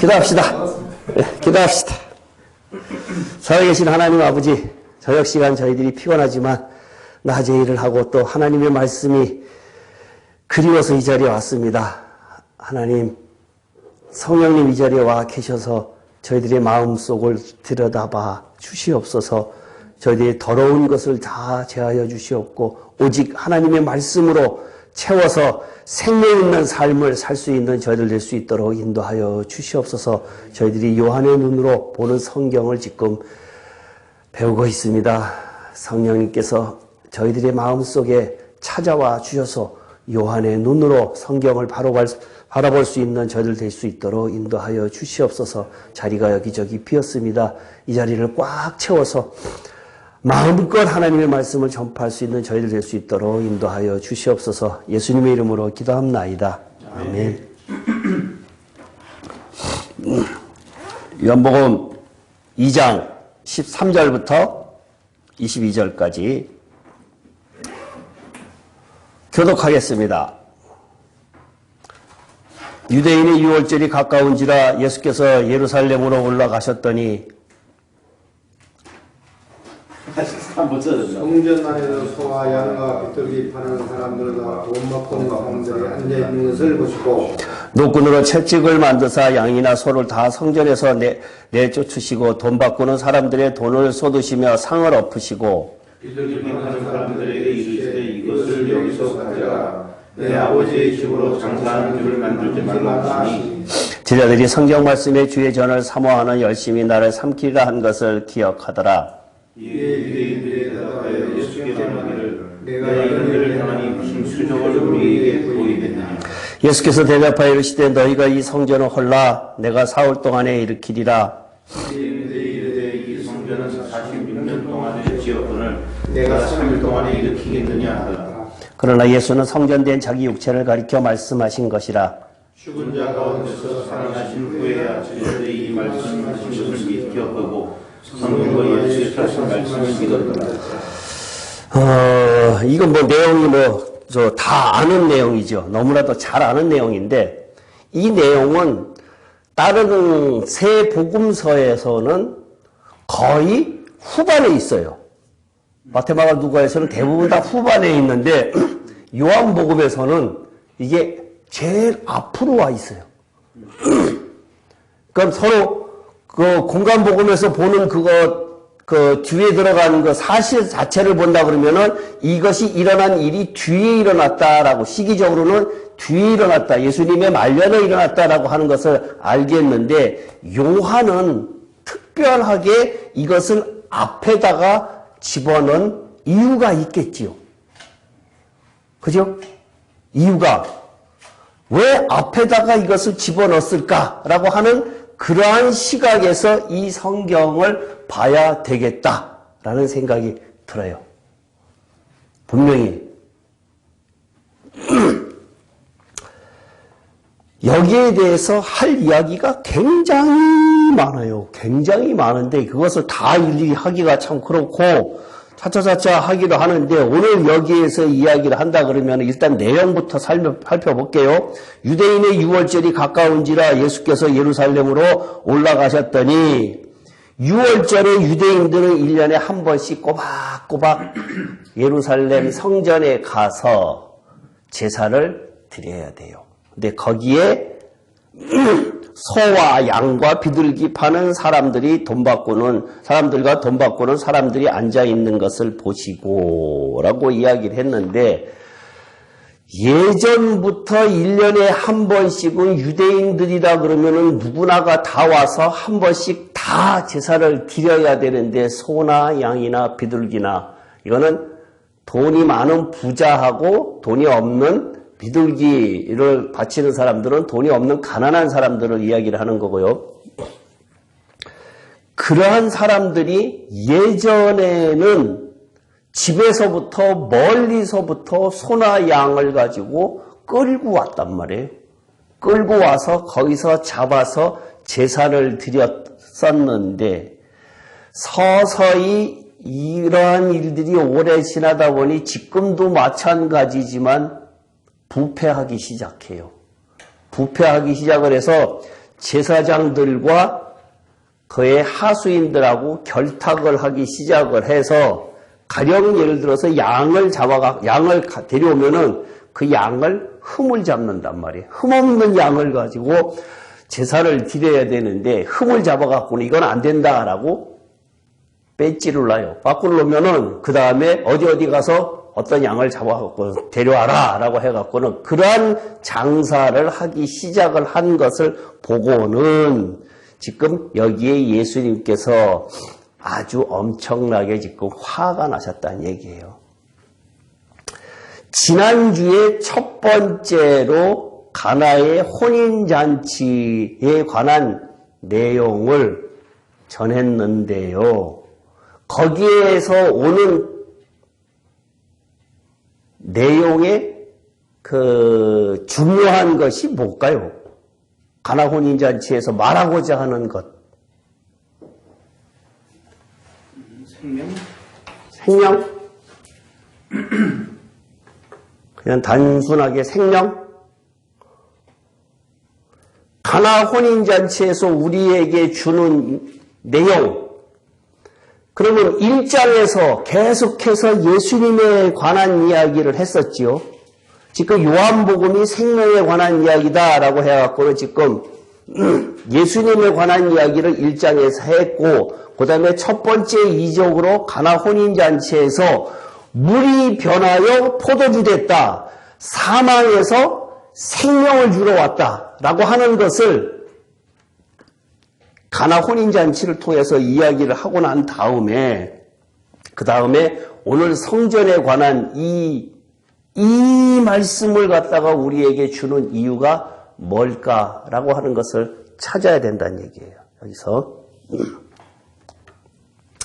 기도합시다. 기도합시다. 살아계신 하나님 아버지, 저녁 시간 저희들이 피곤하지만 낮에 일을 하고 또 하나님의 말씀이 그리워서 이 자리에 왔습니다. 하나님, 성령님 이 자리에 와 계셔서 저희들의 마음속을 들여다봐 주시옵소서. 저희들이 더러운 것을 다 제하여 주시옵고 오직 하나님의 말씀으로 채워서 생명 있는 삶을 살 수 있는 저희들 될 수 있도록 인도하여 주시옵소서. 저희들이 요한의 눈으로 보는 성경을 지금 배우고 있습니다. 성령님께서 저희들의 마음속에 찾아와 주셔서 요한의 눈으로 성경을 바라볼 수 있는 저희들 될 수 있도록 인도하여 주시옵소서. 자리가 여기저기 비었습니다. 이 자리를 꽉 채워서 마음껏 하나님의 말씀을 전파할 수 있는 저희들 될 수 있도록 인도하여 주시옵소서. 예수님의 이름으로 기도합나이다. 아멘. 요한복음 2장 13절부터 22절까지 교독하겠습니다. 유대인의 유월절이 가까운지라 예수께서 예루살렘으로 올라가셨더니 성전 안에서 소와 양과 비둘기 파는 사람들과 돈 받고 사람들이 앉아있는 것을 보시고 노끈으로 채찍을 만드사 양이나 소를 다 성전에서 내쫓으시고 돈 받고는 사람들의 돈을 쏟으시며 상을 엎으시고 비둘기 파는 사람들에게 이르시되 이것을 여기서 가져라. 내 아버지의 집으로 장사하는 줄을 만들지 말라 하시니 제자들이 성경 말씀에 주의 전을 사모하는 열심히 나를 삼키리라 한 것을 기억하더라. 이에 유대인들이 대답하여 예수께 말하기를 내가 이런 일을 행하니 무슨 수종을 우리에게 보이겠느냐. 예수께서 대답하여 이르시되 너희가 이 성전을 헐라 내가 4월 동안에 일으키리라. 유대인들이 이르되 이 성전은 46년 동안에 지었거늘 내가 3일 동안에 일으키겠느냐 하더라. 그러나 예수는 성전된 자기 육체를 가리켜 말씀하신 것이라. 죽은 자 가운데서 살아나신 후에야 제자들이 이 말씀하신 것을 기억하고 성경과 예수의 하신 말씀을 믿었더라. 이건 내용이 다 아는 내용이죠. 너무나도 잘 아는 내용인데, 이 내용은 다른 세 복음서에서는 거의 후반에 있어요. 마태마가 누가에서는 대부분 다 후반에 있는데, 요한복음에서는 이게 제일 앞으로 와 있어요. 그럼 서로 그 공간복음에서 보는 그 뒤에 들어가는 그 사실 자체를 본다 그러면은 이것이 일어난 일이 뒤에 일어났다라고, 시기적으로는 뒤에 일어났다, 예수님의 말년에 일어났다라고 하는 것을 알겠는데, 요한은 특별하게 이것을 앞에다가 집어넣은 이유가 있겠지요. 그죠? 이유가 왜 앞에다가 이것을 집어넣었을까라고 하는 그러한 시각에서 이 성경을 봐야 되겠다라는 생각이 들어요. 분명히 여기에 대해서 할 이야기가 굉장히 많아요. 굉장히 많은데 그것을 다 일일이 하기가 참 그렇고 차차차차 하기도 하는데, 오늘 여기에서 이야기를 한다 그러면 일단 내용부터 살펴볼게요. 유대인의 유월절이 가까운지라 예수께서 예루살렘으로 올라가셨더니, 유월절에 유대인들은 1년에 한 번씩 꼬박꼬박 예루살렘 성전에 가서 제사를 드려야 돼요. 근데 거기에 소와 양과 비둘기 파는 사람들과 돈 받고는 사람들이 앉아 있는 것을 보시고 라고 이야기를 했는데, 예전부터 1년에 한 번씩은 유대인들이라 그러면은 누구나가 다 와서 한 번씩 다 제사를 드려야 되는데, 소나 양이나 비둘기나, 이거는 돈이 많은 부자하고 돈이 없는 비둘기를 바치는 사람들은 돈이 없는 가난한 사람들을 이야기를 하는 거고요. 그러한 사람들이 예전에는 집에서부터 멀리서부터 소나 양을 가지고 끌고 왔단 말이에요. 끌고 와서 거기서 잡아서 제사를 드렸었는데, 서서히 이러한 일들이 오래 지나다 보니 지금도 마찬가지지만 부패하기 시작해요. 부패하기 시작을 해서 제사장들과 그의 하수인들하고 결탁을 하기 시작을 해서 가령 예를 들어서 양을 데려오면은 그 양을 흠을 잡는단 말이에요. 흠 없는 양을 가지고 제사를 드려야 되는데 흠을 잡아갖고는 이건 안 된다라고 배지를 놔요. 밖으로 놓으면은 그 다음에 어디 가서 어떤 양을 잡아갖고 데려와라 라고 해갖고는 그러한 장사를 하기 시작을 한 것을 보고는 지금 여기에 예수님께서 아주 엄청나게 지금 화가 나셨다는 얘기예요. 지난주에 첫 번째로 가나의 혼인잔치에 관한 내용을 전했는데요. 거기에서 오는 내용의 그 중요한 것이 뭘까요? 가나 혼인잔치에서 말하고자 하는 것. 생명? 그냥 단순하게 생명? 가나 혼인잔치에서 우리에게 주는 내용. 그러면 1장에서 계속해서 예수님에 관한 이야기를 했었지요. 지금 요한복음이 생명에 관한 이야기다라고 해갖고는 지금 예수님에 관한 이야기를 1장에서 했고, 그 다음에 첫 번째 이적으로 가나 혼인잔치에서 물이 변하여 포도주 됐다. 사망에서 생명을 주러 왔다라고 하는 것을 가나 혼인잔치를 통해서 이야기를 하고 난 다음에 그 다음에 오늘 성전에 관한 이 말씀을 갖다가 우리에게 주는 이유가 뭘까라고 하는 것을 찾아야 된다는 얘기예요. 여기서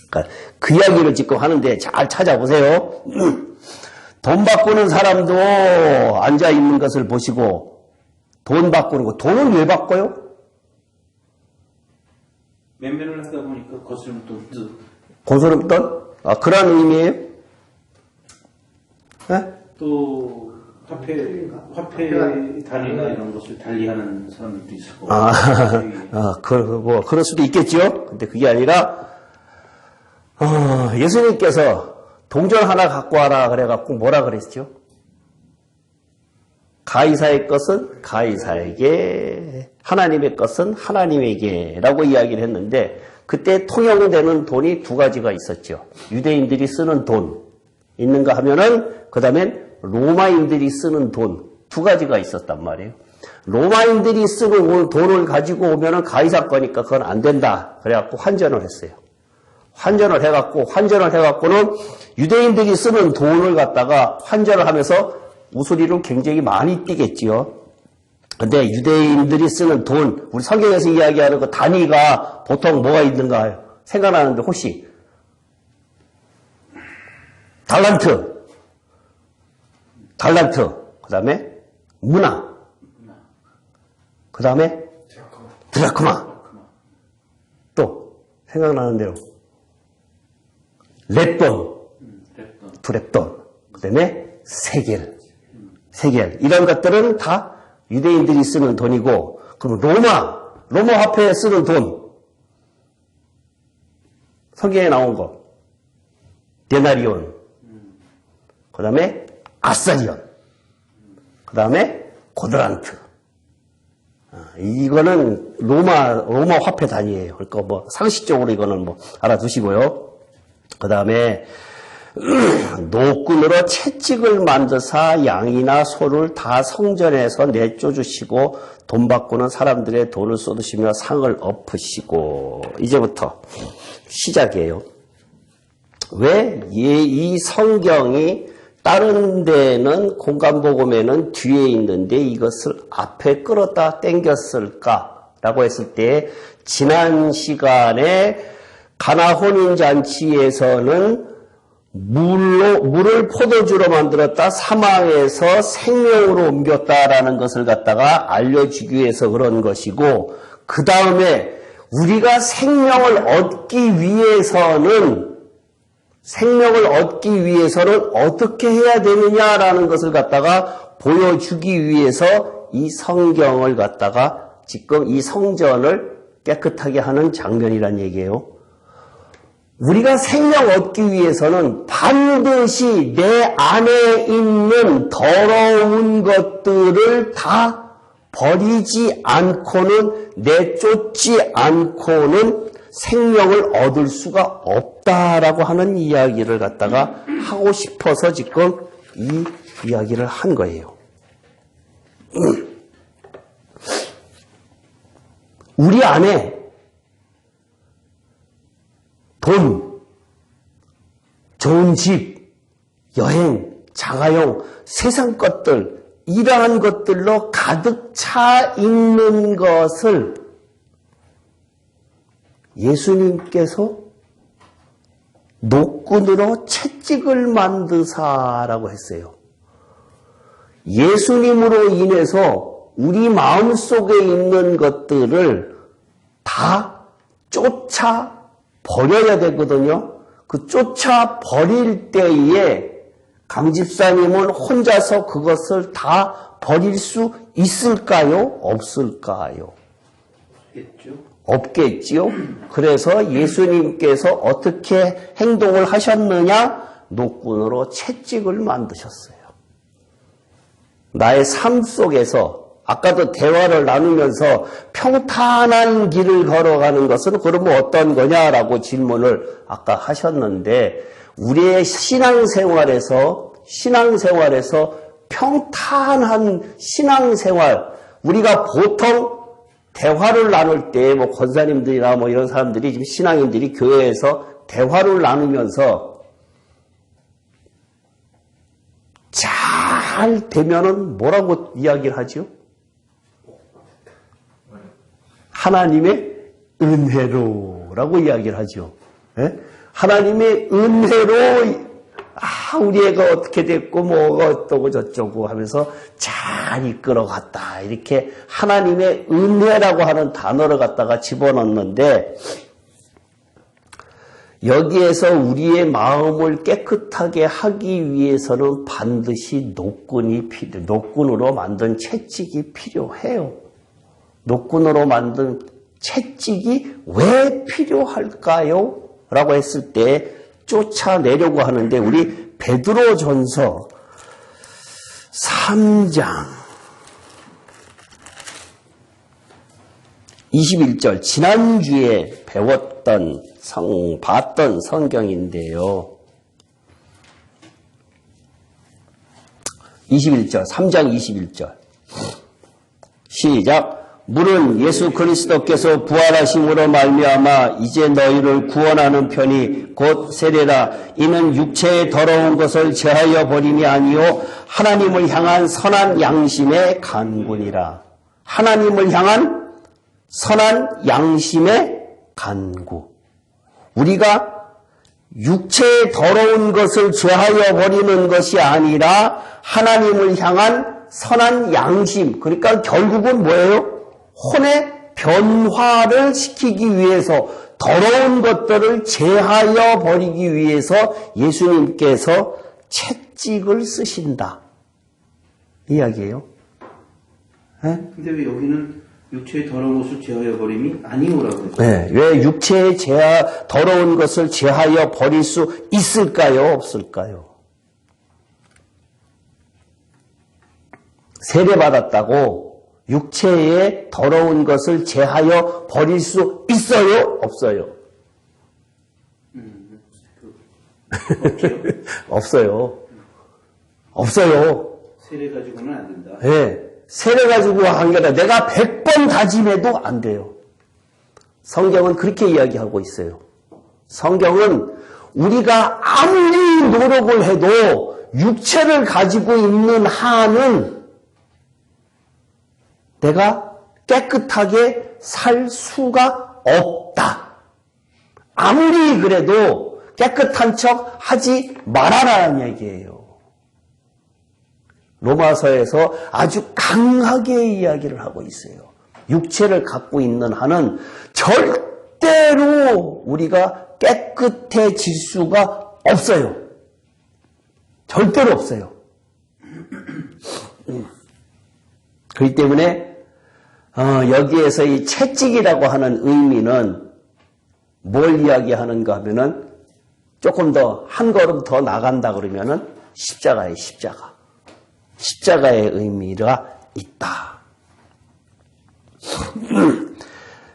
그러니까 그 이야기를 지금 하는데 잘 찾아보세요. 돈 바꾸는 사람도 앉아 있는 것을 보시고 돈 바꾸는 거, 돈은 왜 바꿔요? 면면을 하다 보니까 거스름돈. 고소름돈? 아, 그런 의미예요? 네? 또 화폐 단위나 이런 것을 달리하는 사람들도 있고. 그럴 수도 있겠죠. 근데 그게 아니라 예수님께서 동전 하나 갖고 와라 그래갖고 뭐라 그랬죠? 가이사의 것은 가이사에게, 하나님의 것은 하나님에게라고 이야기를 했는데 그때 통용되는 돈이 두 가지가 있었죠. 유대인들이 쓰는 돈 있는가 하면은 그 다음엔 로마인들이 쓰는 돈 두 가지가 있었단 말이에요. 로마인들이 쓰는 돈을 가지고 오면은 가이사 거니까 그건 안 된다. 그래갖고 환전을 했어요. 환전을 해갖고는 유대인들이 쓰는 돈을 갖다가 환전을 하면서 우수리를 굉장히 많이 띄겠지요. 근데 유대인들이 쓰는 돈, 우리 성경에서 이야기하는 그 단위가 보통 뭐가 있는가 생각나는데 혹시 달란트, 그 다음에 문화, 그 다음에 드라크마, 또 생각나는 대로 렛돈, 두렛돈, 그 다음에 세겔 이런 것들은 다 유대인들이 쓰는 돈이고, 그럼 로마 화폐에 쓰는 돈, 성경에 나온 거 데나리온, 그 다음에 아사리온, 그 다음에 고드란트. 이거는 로마 화폐 단위예요. 그러니까 뭐 상식적으로 이거는 뭐 알아두시고요. 그 다음에 노끈으로 채찍을 만드사 양이나 소를 다 성전에서 내쫓으시고 돈 바꾸는 사람들의 돈을 쏟으시며 상을 엎으시고. 이제부터 시작이에요. 왜 이 성경이 다른 데는 공간복음에는 뒤에 있는데 이것을 앞에 끌었다 당겼을까라고 했을 때, 지난 시간에 가나 혼인잔치에서는 물을 포도주로 만들었다 사망에서 생명으로 옮겼다라는 것을 갖다가 알려주기 위해서 그런 것이고, 그 다음에 우리가 생명을 얻기 위해서는 어떻게 해야 되느냐라는 것을 갖다가 보여주기 위해서 이 성경을 갖다가 지금 이 성전을 깨끗하게 하는 장면이란 얘기예요. 우리가 생명 얻기 위해서는 반드시 내 안에 있는 더러운 것들을 다 버리지 않고는, 내쫓지 않고는 생명을 얻을 수가 없다라고 하는 이야기를 갖다가 하고 싶어서 지금 이 이야기를 한 거예요. 우리 안에 돈, 좋은 집, 여행, 자가용, 세상 것들, 이러한 것들로 가득 차 있는 것을 예수님께서 노끈으로 채찍을 만드사라고 했어요. 예수님으로 인해서 우리 마음속에 있는 것들을 다 쫓아 버려야 되거든요. 그 쫓아 버릴 때에 강 집사님은 혼자서 그것을 다 버릴 수 있을까요? 없을까요? 없겠지요. 그래서 예수님께서 어떻게 행동을 하셨느냐? 노끈으로 채찍을 만드셨어요. 나의 삶 속에서 아까도 대화를 나누면서 평탄한 길을 걸어가는 것은 그러면 어떤 거냐라고 질문을 아까 하셨는데, 우리의 신앙생활에서 평탄한 신앙생활, 우리가 보통 대화를 나눌 때 뭐 권사님들이나 뭐 이런 사람들이, 지금 신앙인들이 교회에서 대화를 나누면서 잘 되면은 뭐라고 이야기를 하죠? 하나님의 은혜로라고 이야기를 하죠. 예? 하나님의 은혜로 우리 애가 어떻게 됐고 뭐가 어떠고 저쩌고 하면서 잘 이끌어갔다. 이렇게 하나님의 은혜라고 하는 단어를 갖다가 집어넣는데, 여기에서 우리의 마음을 깨끗하게 하기 위해서는 반드시 노끈으로 만든 채찍이 필요해요. 노끈으로 만든 채찍이 왜 필요할까요? 라고 했을 때 쫓아내려고 하는데, 우리 베드로전서 3장 21절, 지난주에 봤던 성경인데요. 21절, 3장 21절. 시작. 물은 예수 그리스도께서 부활하심으로 말미암아 이제 너희를 구원하는 편이 곧 세례라. 이는 육체의 더러운 것을 제하여 버림이 아니요 하나님을 향한 선한 양심의 간구니라. 하나님을 향한 선한 양심의 간구. 우리가 육체의 더러운 것을 제하여 버리는 것이 아니라 하나님을 향한 선한 양심, 그러니까 결국은 뭐예요? 혼의 변화를 시키기 위해서, 더러운 것들을 제하여 버리기 위해서 예수님께서 채찍을 쓰신다. 이야기예요. 네? 근데 왜 여기는 육체의 더러운 것을 제하여 버림이 아니오라고 했어요? 네. 왜 육체의 더러운 것을 제하여 버릴 수 있을까요? 없을까요? 세례받았다고 육체의 더러운 것을 제하여 버릴 수 있어요? 없어요? 없어요. 없어요. 세례 가지고는 안 된다. 네. 세례 가지고 한 게 아니라 내가 100번 다짐해도 안 돼요. 성경은 그렇게 이야기하고 있어요. 성경은 우리가 아무리 노력을 해도 육체를 가지고 있는 한은 내가 깨끗하게 살 수가 없다. 아무리 그래도 깨끗한 척 하지 말아라는 얘기예요. 로마서에서 아주 강하게 이야기를 하고 있어요. 육체를 갖고 있는 한은 절대로 우리가 깨끗해질 수가 없어요. 절대로 없어요. 그렇기 때문에 여기에서 이 채찍이라고 하는 의미는 뭘 이야기하는가 하면은 조금 더 한 걸음 더 나간다 그러면은 십자가의 십자가. 십자가의 의미가 있다.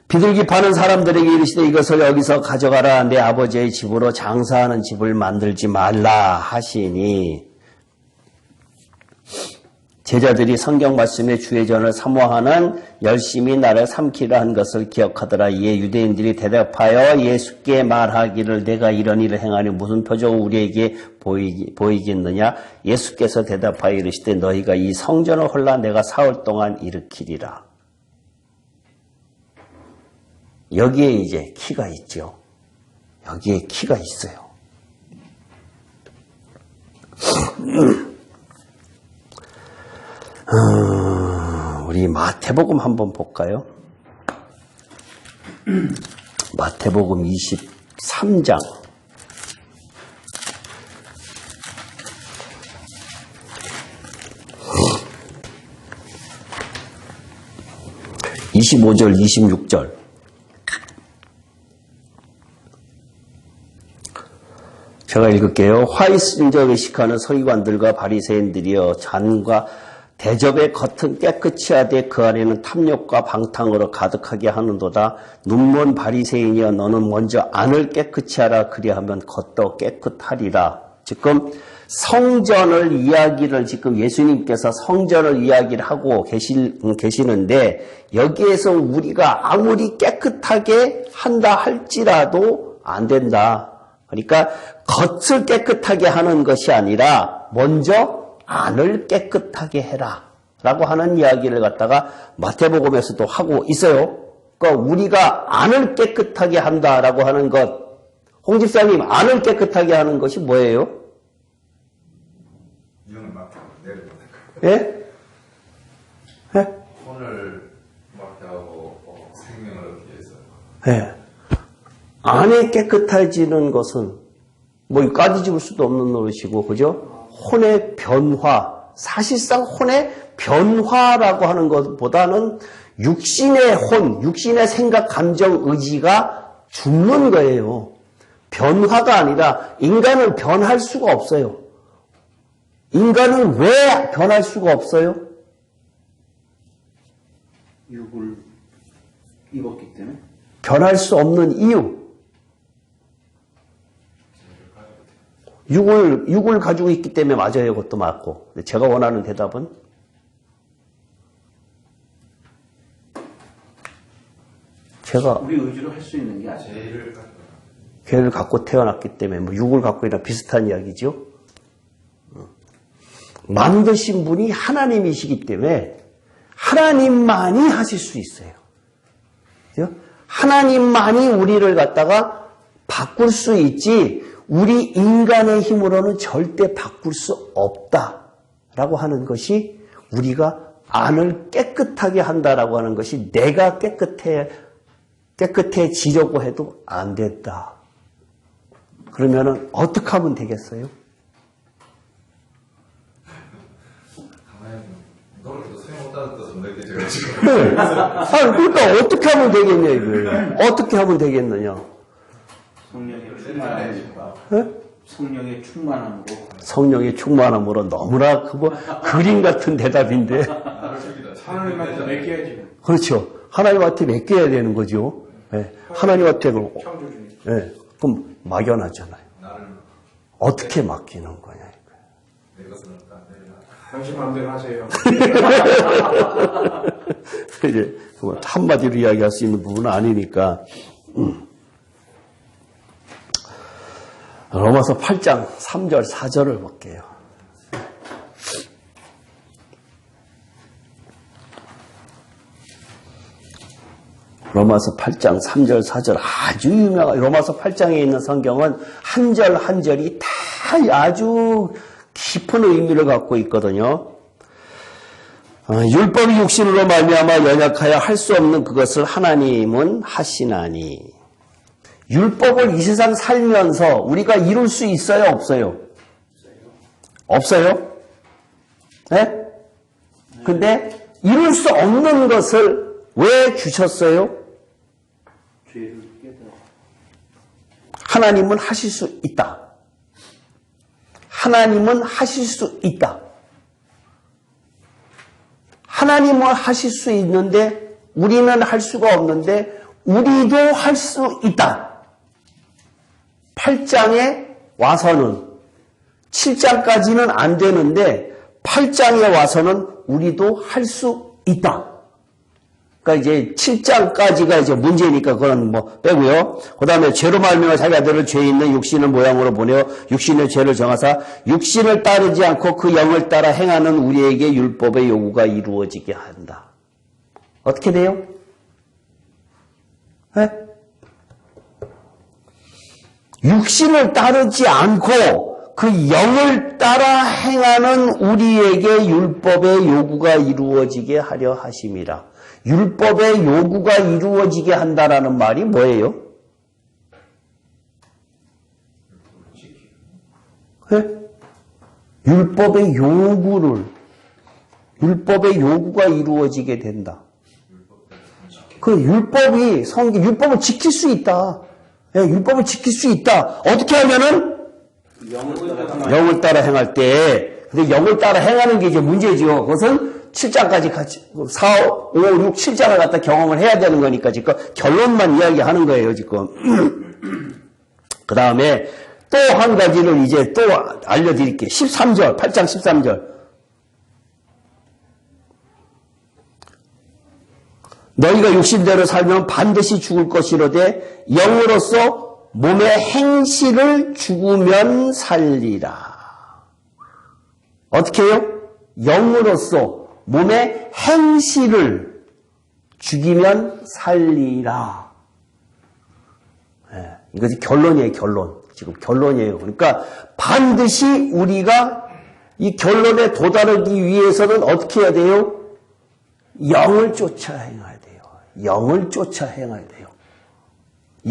비둘기 파는 사람들에게 이르시되 이것을 여기서 가져가라. 내 아버지의 집으로 장사하는 집을 만들지 말라 하시니 제자들이 성경 말씀에 주의 전을 사모하는 열심히 나를 삼키라 한 것을 기억하더라. 이에 유대인들이 대답하여 예수께 말하기를 내가 이런 일을 행하니 무슨 표적을 우리에게 보이겠느냐. 예수께서 대답하여 이르시되 너희가 이 성전을 홀라 내가 사흘 동안 일으키리라. 여기에 이제 키가 있죠. 여기에 키가 있어요. 우리 마태복음 한번 볼까요? 마태복음 23장. (25절) (26절) 제가 읽을게요. 화 있은 자 의식하는 서기관들과 바리새인들이여 잔과 대접의 겉은 깨끗이 하되 그 안에는 탐욕과 방탕으로 가득하게 하는도다. 눈먼 바리새인이여 너는 먼저 안을 깨끗이 하라. 그리하면 겉도 깨끗하리라. 지금 성전을 이야기를 지금 예수님께서 성전을 이야기를 하고 계시는데 여기에서 우리가 아무리 깨끗하게 한다 할지라도 안 된다. 그러니까 겉을 깨끗하게 하는 것이 아니라 먼저 안을 깨끗하게 해라 라고 하는 이야기를 갖다가 마태복음에서도 하고 있어요. 그러니까 우리가 안을 깨끗하게 한다라고 하는 것, 홍 집사님 안을 깨끗하게 하는 것이 뭐예요? 이형을 막 내려보는 예? 예? 혼을 막하고 생명을 얻기 위해서 예. 안에 깨끗해지는 것은 뭐 까지 집을 수도 없는 노릇이고, 그죠? 혼의 변화, 사실상 혼의 변화라고 하는 것보다는 육신의 혼, 육신의 생각, 감정, 의지가 죽는 거예요. 변화가 아니라 인간은 변할 수가 없어요. 인간은 왜 변할 수가 없어요? 육을 입었기 때문에. 변할 수 없는 이유. 육을 가지고 있기 때문에 맞아요. 그것도 맞고. 제가 원하는 대답은 제가 우리 의지로 할 수 있는 게 아니에요. 죄를 가지고 죄를 갖고 태어났기 때문에 뭐 육을 갖고 있나 비슷한 이야기죠. 만드신 분이 하나님이시기 때문에 하나님만이 하실 수 있어요. 그죠? 하나님만이 우리를 갖다가 바꿀 수 있지 우리 인간의 힘으로는 절대 바꿀 수 없다라고 하는 것이 우리가 안을 깨끗하게 한다라고 하는 것이 내가 깨끗해지려고 해도 안 됐다. 그러면은 어떻게 하면 되겠어요? 가만히 노력해도 소용없다는 뜻은 너희들 제가 지금 그러니까 어떻게 하면 되겠냐 이거예요. 어떻게 하면 되겠느냐? 성령의 충만함으로. 네? 성령의 충만함으로. 성령의 충만함으로 너무나 그림 같은 대답인데. 나를 죽이다. 하나님한테 맡겨야지. 그렇죠. 하나님한테 맡겨야 되는 거죠. 네. 하나님한테 그럼, 창조주님. 네. 그럼 막연하잖아요. 나를 어떻게 맡기는 거냐 이거예요. 내 것은 없다. 내려놔. 당신 마음대로 하세요. 이제 한마디로 이야기할 수 있는 부분은 아니니까. 로마서 8장 3절 4절을 볼게요. 로마서 8장 3절 4절 아주 유명한 로마서 8장에 있는 성경은 한 절 한 절이 다 아주 깊은 의미를 갖고 있거든요. 율법이 육신으로 말미암아 연약하여 할 수 없는 그것을 하나님은 하시나니. 율법을 이 세상 살면서 우리가 이룰 수 있어요? 없어요? 없어요? 네? 근데 이룰 수 없는 것을 왜 주셨어요? 죄를 깨달아. 하나님은 하실 수 있다. 하나님은 하실 수 있다. 하나님은 하실 수 있는데 우리는 할 수가 없는데 우리도 할 수 있다. 8장에 와서는 7장까지는 안 되는데 8장에 와서는 우리도 할 수 있다. 그러니까 이제 7장까지가 이제 문제니까 그건 뭐 빼고요. 그 다음에 죄로 말미암아 자기 아들을 죄 있는 육신의 모양으로 보내어 육신의 죄를 정하사 육신을 따르지 않고 그 영을 따라 행하는 우리에게 율법의 요구가 이루어지게 한다. 어떻게 돼요? 네? 육신을 따르지 않고 그 영을 따라 행하는 우리에게 율법의 요구가 이루어지게 하려 하심이라. 율법의 요구가 이루어지게 한다라는 말이 뭐예요? 네? 율법의 요구가 이루어지게 된다. 그 율법을 지킬 수 있다. 네, 율법을 지킬 수 있다. 어떻게 하면은? 영을 따라 행할 때. 근데 영을 따라 행하는 게 이제 문제죠. 그것은 7장까지 같이 4, 5, 6, 7장을 갖다 경험을 해야 되는 거니까 지금 결론만 이야기하는 거예요, 지금. 그 다음에 또 한 가지를 이제 또 알려드릴게요. 13절, 8장 13절. 너희가 육신대로 살면 반드시 죽을 것이로되 영으로서 몸의 행실을 죽으면 살리라. 어떻게 해요? 영으로서 몸의 행실을 죽이면 살리라. 네, 이것이 결론이에요, 결론. 지금 결론이에요. 그러니까 반드시 우리가 이 결론에 도달하기 위해서는 어떻게 해야 돼요? 영을 쫓아 행해야 돼요. 영을 쫓아 행해야 돼요.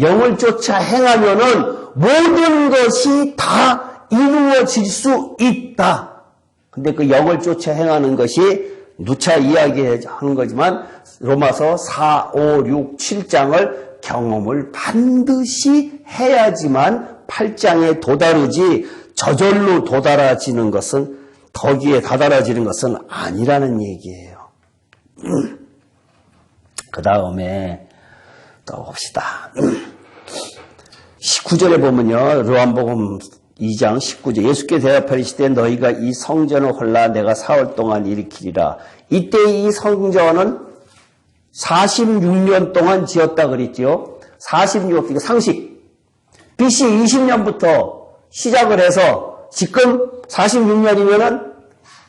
영을 쫓아 행하면은 모든 것이 다 이루어질 수 있다. 근데 그 영을 쫓아 행하는 것이 누차 이야기하는 거지만 로마서 4, 5, 6, 7장을 경험을 반드시 해야지만 8장에 도달하지 저절로 도달해지는 것은 거기에 다다라지는 것은 아니라는 얘기예요. 그 다음에 또 봅시다. 19절에 보면요. 요한복음 2장 19절 예수께 대답하시되 너희가 이 성전을 헐라 내가 사흘 동안 일으키리라. 이때 이 성전은 46년 동안 지었다 그랬죠. 46년 상식 BC 20년부터 시작을 해서 지금 46년이면은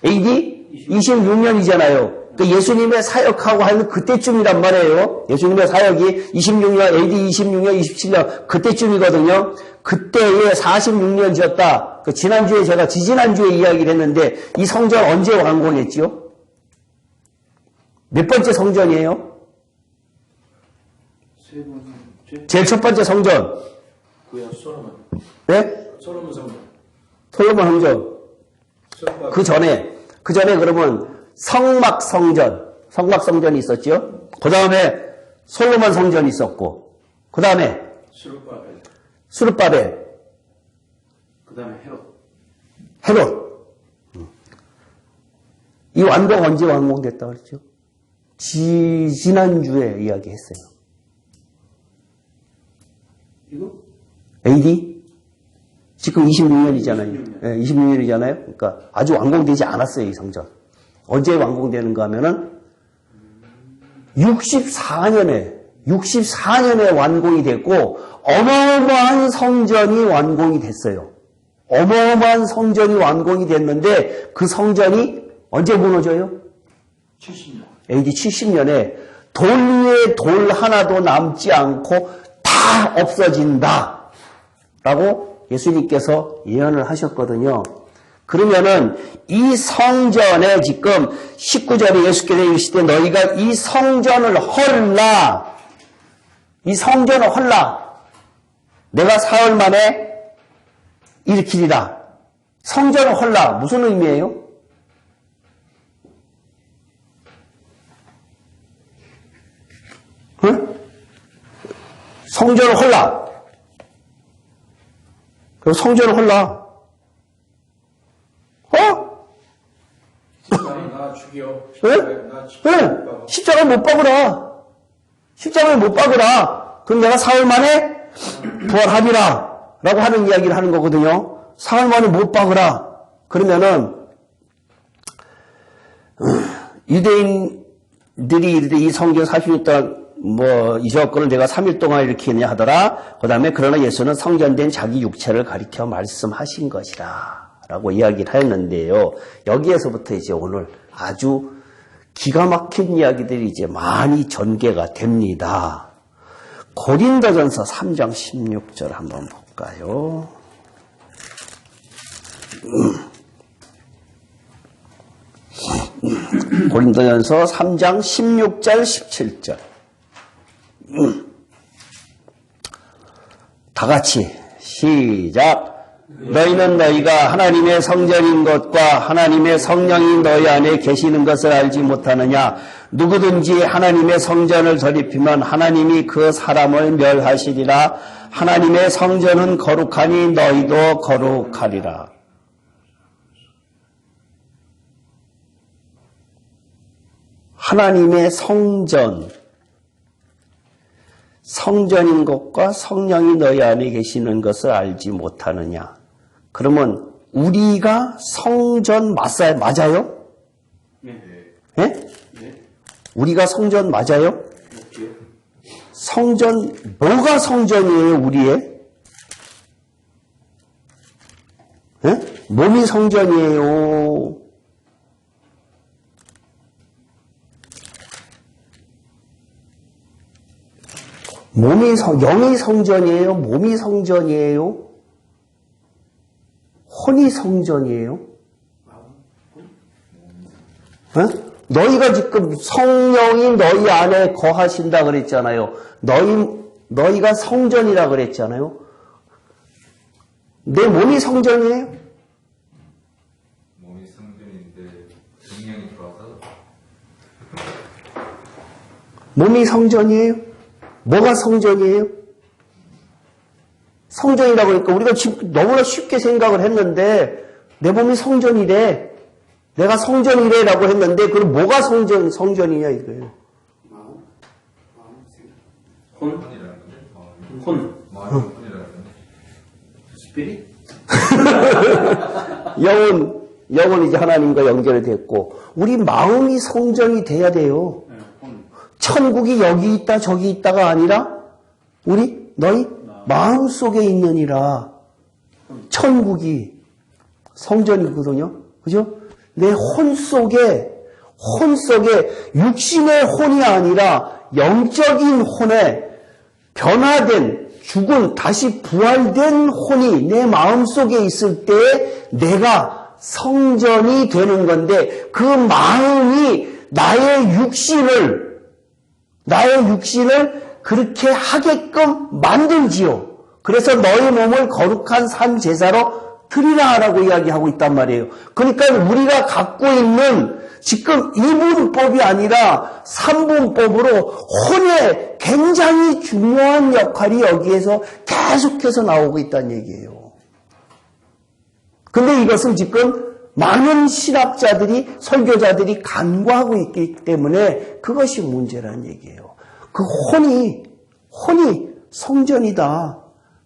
AD 26년이잖아요. 그 예수님의 사역하고 하는 그때쯤이란 말이에요. 예수님의 사역이 26년, AD 26년, 27년 그때쯤이거든요. 그때에 46년 지었다. 그 지난주에 제가 지지난주에 이야기를 했는데 이 성전 언제 완공했죠? 몇 번째 성전이에요? 세 번째. 제일 첫 번째 성전. 그야 솔로몬. 네? 솔로몬 성전. 솔로몬 성전. 그 전에 그러면 성막성전이 있었죠. 그 다음에 솔로몬 성전이 있었고, 그 다음에 수르바벨, 그 다음에 헤롯. 이 완공 언제 완공됐다고 그랬죠? 지난주에 이야기했어요. 이거? AD? 지금 26년이잖아요. 네, 26년이잖아요. 그러니까 아주 완공되지 않았어요, 이 성전. 언제 완공되는가 하면은 64년에 완공이 됐고 어마어마한 성전이 완공이 됐어요. 어마어마한 성전이 완공이 됐는데 그 성전이 언제 무너져요? 70년. AD 70년에 돌 위에 돌 하나도 남지 않고 다 없어진다. 라고 예수님께서 예언을 하셨거든요. 그러면은 이 성전에 지금 19절에 예수께서 이르시되 너희가 이 성전을 헐라. 이 성전을 헐라. 내가 사흘 만에 일으키리라. 성전을 헐라. 무슨 의미예요? 응? 성전을 홀라. 그럼 성전을 홀라. 아니 나 죽여. 응? 나 죽여. 응? 십자가를 못 박으라. 십자가를 못 박으라. 그럼 내가 사흘 만에 부활하리라. 라고 하는 이야기를 하는 거거든요. 사흘 만에 못 박으라. 그러면은, 유대인들이 이르되 이 성경 40일 동안 이 조건을 내가 3일 동안 이렇게 했냐 하더라. 그 다음에 그러나 예수는 성전된 자기 육체를 가리켜 말씀하신 것이라. 라고 이야기를 하였는데요. 여기에서부터 이제 오늘 아주 기가 막힌 이야기들이 이제 많이 전개가 됩니다. 고린도전서 3장 16절 한번 볼까요? 고린도전서 3장 16절 17절 다 같이 시작. 너희는 너희가 하나님의 성전인 것과 하나님의 성령이 너희 안에 계시는 것을 알지 못하느냐. 누구든지 하나님의 성전을 더럽히면 하나님이 그 사람을 멸하시리라. 하나님의 성전은 거룩하니 너희도 거룩하리라. 하나님의 성전인 것과 성령이 너희 안에 계시는 것을 알지 못하느냐. 그러면 우리가 성전 맞아요? 네. 예? 우리가 성전 맞아요? 성전, 뭐가 성전이에요, 우리의? 예? 몸이 성전이에요. 영이 성전이에요? 몸이 성전이에요? 혼이 성전이에요? 어? 너희가 지금 성령이 너희 안에 거하신다 그랬잖아요. 너희가 성전이라 그랬잖아요. 내 몸이 성전이에요? 몸이 성전인데 성령이 들어와서 몸이 성전이에요? 뭐가 성전이에요? 성전이라고 그러니까 우리가 지금 너무나 쉽게 생각을 했는데 내 몸이 성전이래. 내가 성전이래라고 했는데 그럼 뭐가 성전이냐 이거예요. 혼이라는 건데 마음이 혼이라는 건데 스피릿? 영은 이제 하나님과 연결이 됐고 우리 마음이 성전이 돼야 돼요. 천국이 여기 있다 저기 있다가 아니라 너희 마음속에 있느니라. 천국이 성전이거든요. 그죠? 내 혼 속에 육신의 혼이 아니라 영적인 혼에 변화된 죽은 다시 부활된 혼이 내 마음속에 있을 때 내가 성전이 되는 건데 그 마음이 나의 육신을 그렇게 하게끔 만들지요. 그래서 너희 몸을 거룩한 산 제사로 드리라라고 이야기하고 있단 말이에요. 그러니까 우리가 갖고 있는 지금 2분법이 아니라 3분법으로 혼의 굉장히 중요한 역할이 여기에서 계속해서 나오고 있다는 얘기예요. 근데 이것은 지금 많은 신학자들이, 설교자들이 간과하고 있기 때문에 그것이 문제라는 얘기예요. 그 혼이 성전이다.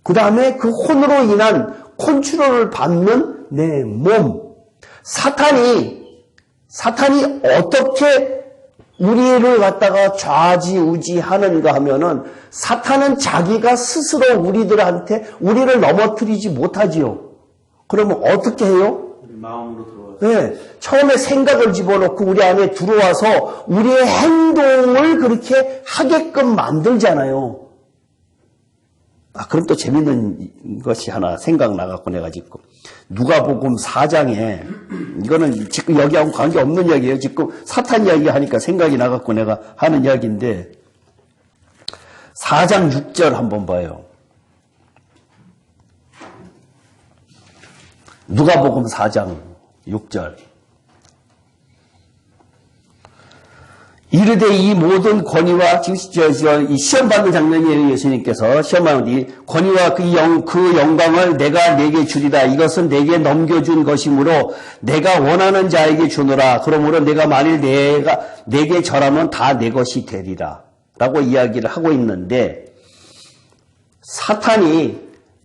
그 다음에 그 혼으로 인한 컨트롤을 받는 내 몸. 사탄이 어떻게 우리를 갖다가 좌지우지 하는가 하면은 사탄은 자기가 스스로 우리를 넘어뜨리지 못하지요. 그러면 어떻게 해요? 마음으로 들어와서. 네, 처음에 생각을 집어넣고 우리 안에 들어와서 우리의 행동을 그렇게 하게끔 만들잖아요. 그럼 또 재밌는 것이 하나 생각나갖고 내가 지금 누가복음 4장에 이거는 지금 여기하고 관계없는 이야기예요. 지금 사탄 이야기 하니까 생각이 나갖고 내가 하는 이야기인데 4장 6절 한번 봐요. 누가복음 4장 6절 이르되 이 모든 권위와 지금 이 시험 받는 장면이에요. 예수님께서 시험 받는 이 권위와 그 영광을 내가 내게 주리라. 이것은 내게 넘겨준 것이므로 내가 원하는 자에게 주노라. 그러므로 내가 만일 내게 절하면 다 내 것이 되리라. 라고 이야기를 하고 있는데 사탄이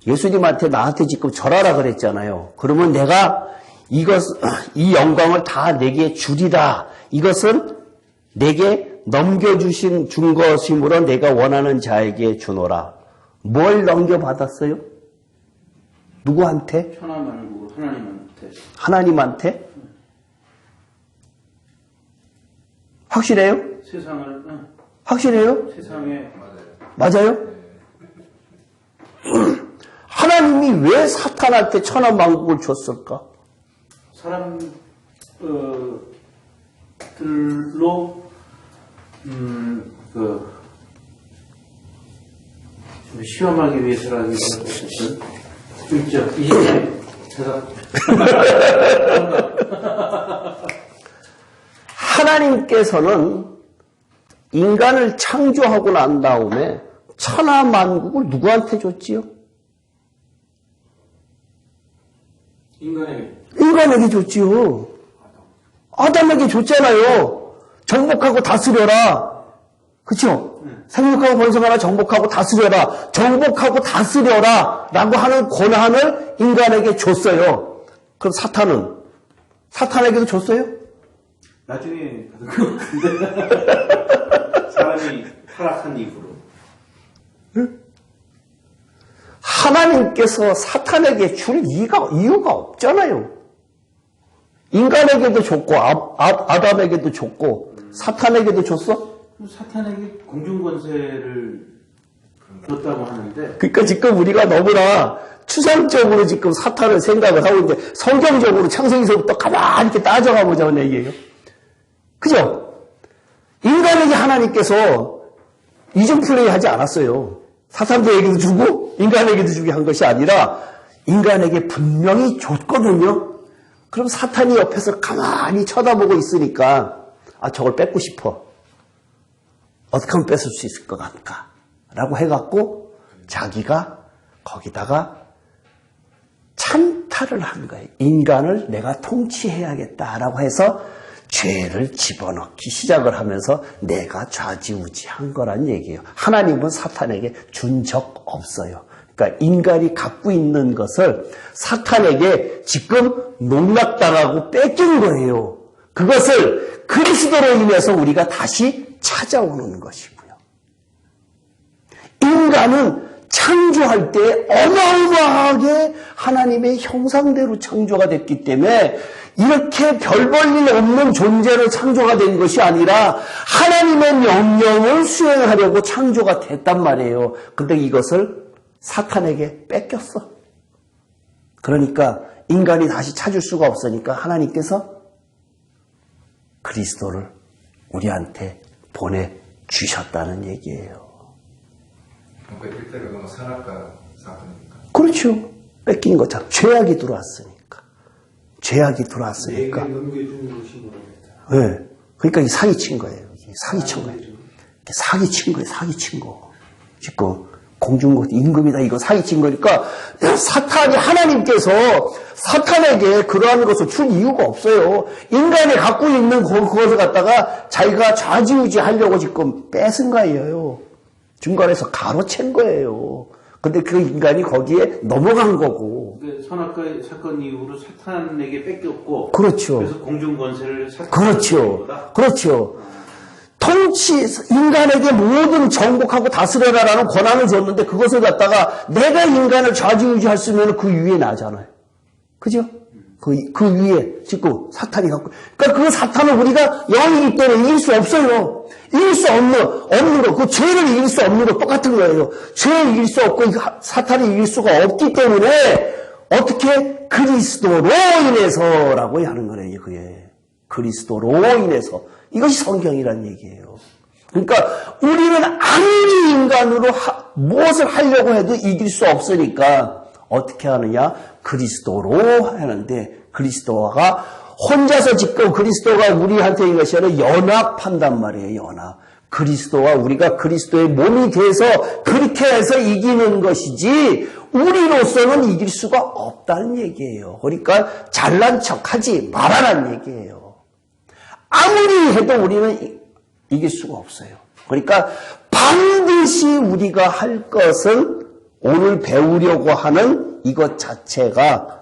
예수님한테 나한테 지금 절하라 그랬잖아요. 그러면 내가 이 영광을 다 내게 주리라. 이것은 내게 준 것이므로 내가 원하는 자에게 주노라. 뭘 넘겨받았어요? 누구한테? 천하만국을 하나님한테. 하나님한테? 확실해요? 세상을 확실해요? 세상에 맞아요? 하나님이 왜 사탄한테 천하만국을 줬을까? 사람들로 시험하기 위해서라기보다 어쨌든 진짜 20년 대답. 하나님께서는 인간을 창조하고 난 다음에 천하만국을 누구한테 줬지요? 인간에게 줬지요. 아담에게 줬잖아요. 정복하고 다스려라. 그렇죠? 생육하고 번성하라. 정복하고 다스려라. 정복하고 다스려라 라고 하는 권한을 인간에게 줬어요. 그럼 사탄에게도 줬어요? 나중에 받은 것 같은데 사람이 타락한 이후로. 하나님께서 사탄에게 줄 이유가 없잖아요. 인간에게도 줬고 아담에게도 줬고 사탄에게도 줬어? 사탄에게 공중권세를 줬다고 하는데 그러니까 지금 우리가 너무나 추상적으로 지금 사탄을 생각을 하고 있는데 성경적으로 창세기서부터 가만히 이렇게 따져가 보자는 얘기예요. 그죠? 인간에게 하나님께서 이중 플레이 하지 않았어요. 사탄에게도 주고 인간에게도 주게 한 것이 아니라 인간에게 분명히 줬거든요. 그럼 사탄이 옆에서 가만히 쳐다보고 있으니까 저걸 뺏고 싶어. 어떻게 하면 뺏을 수 있을 것 같을까? 라고 해갖고 자기가 거기다가 찬탈을 한 거예요. 인간을 내가 통치해야겠다라고 해서 죄를 집어넣기 시작을 하면서 내가 좌지우지한 거란 얘기예요. 하나님은 사탄에게 준 적 없어요. 그러니까 인간이 갖고 있는 것을 사탄에게 지금 농락당하고 뺏긴 거예요. 그것을 그리스도로 인해서 우리가 다시 찾아오는 것이고요. 인간은 창조할 때 어마어마하게 하나님의 형상대로 창조가 됐기 때문에 이렇게 별 볼 일 없는 존재로 창조가 된 것이 아니라 하나님의 명령을 수행하려고 창조가 됐단 말이에요. 근데 이것을 사탄에게 뺏겼어. 그러니까 인간이 다시 찾을 수가 없으니까 하나님께서 그리스도를 우리한테 보내주셨다는 얘기예요. 뺏길 때가 너무 선악과 사건입니까? 그렇죠. 뺏긴 거잖아. 죄악이 들어왔으니까. 죄악이 들어왔으니까. 넘겨주는 것이 모르겠다. 네. 그러니까 이 사기친 거예요. 사기친 거예요. 사기친 거예요. 사기친 거. 지금 공중고 임금이다 이거 사기친 거니까 사탄이 하나님께서 사탄에게 그러한 것을 준 이유가 없어요. 인간이 갖고 있는 그것을 갖다가 자기가 좌지우지 하려고 지금 뺏은 거예요. 중간에서 가로챈 거예요. 근데 그 인간이 거기에 넘어간 거고. 선악과 사건 이후로 사탄에게 뺏겼고. 그렇죠. 그래서 공중권세를 그렇죠. 그렇죠. 인간에게 모든 정복하고 다스려라라는 권한을 줬는데 그것을 갖다가 내가 인간을 좌지우지할 수 있으면 그 위에 나잖아요. 그죠? 그 위에 지금 사탄이 갖고. 그러니까 그 사탄을 우리가 영이기 때문에 이길 수 없어요. 이길 수 없는 거. 그 죄를 이길 수 없는 거 똑같은 거예요. 죄를 이길 수 없고 사탄을 이길 수가 없기 때문에 어떻게 그리스도로 인해서라고 하는 거예요. 그게 그리스도로 인해서. 이것이 성경이란 얘기예요. 그러니까 우리는 아무리 인간으로 무엇을 하려고 해도 이길 수 없으니까 어떻게 하느냐? 그리스도로 하는데 그리스도가 혼자서 지금 그리스도가 우리한테 있는 것이 아니라 연합한단 말이에요. 연합. 그리스도와 우리가 그리스도의 몸이 돼서 그렇게 해서 이기는 것이지 우리로서는 이길 수가 없다는 얘기예요. 그러니까 잘난 척하지 말아라는 얘기예요. 아무리 해도 우리는 이길 수가 없어요. 그러니까 반드시 우리가 할 것은 오늘 배우려고 하는 이것 자체가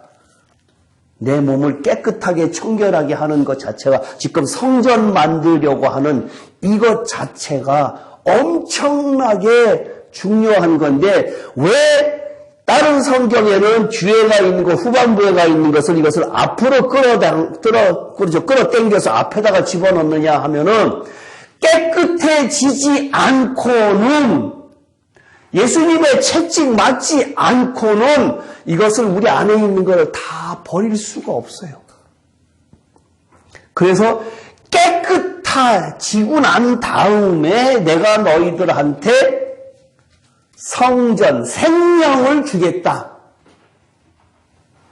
내 몸을 깨끗하게 청결하게 하는 것 자체가 지금 성전 만들려고 하는 이것 자체가 엄청나게 중요한 건데 왜 다른 성경에는 뒤에가 있는 것, 후반부에 가 있는 것을 이것을 앞으로 끌어당겨서 앞에다가 집어넣느냐 하면은 깨끗해지지 않고는 예수님의 채찍 맞지 않고는 이것을 우리 안에 있는 것을 다 버릴 수가 없어요. 그래서 깨끗해지고 난 다음에 내가 너희들한테 성전, 생명을 주겠다.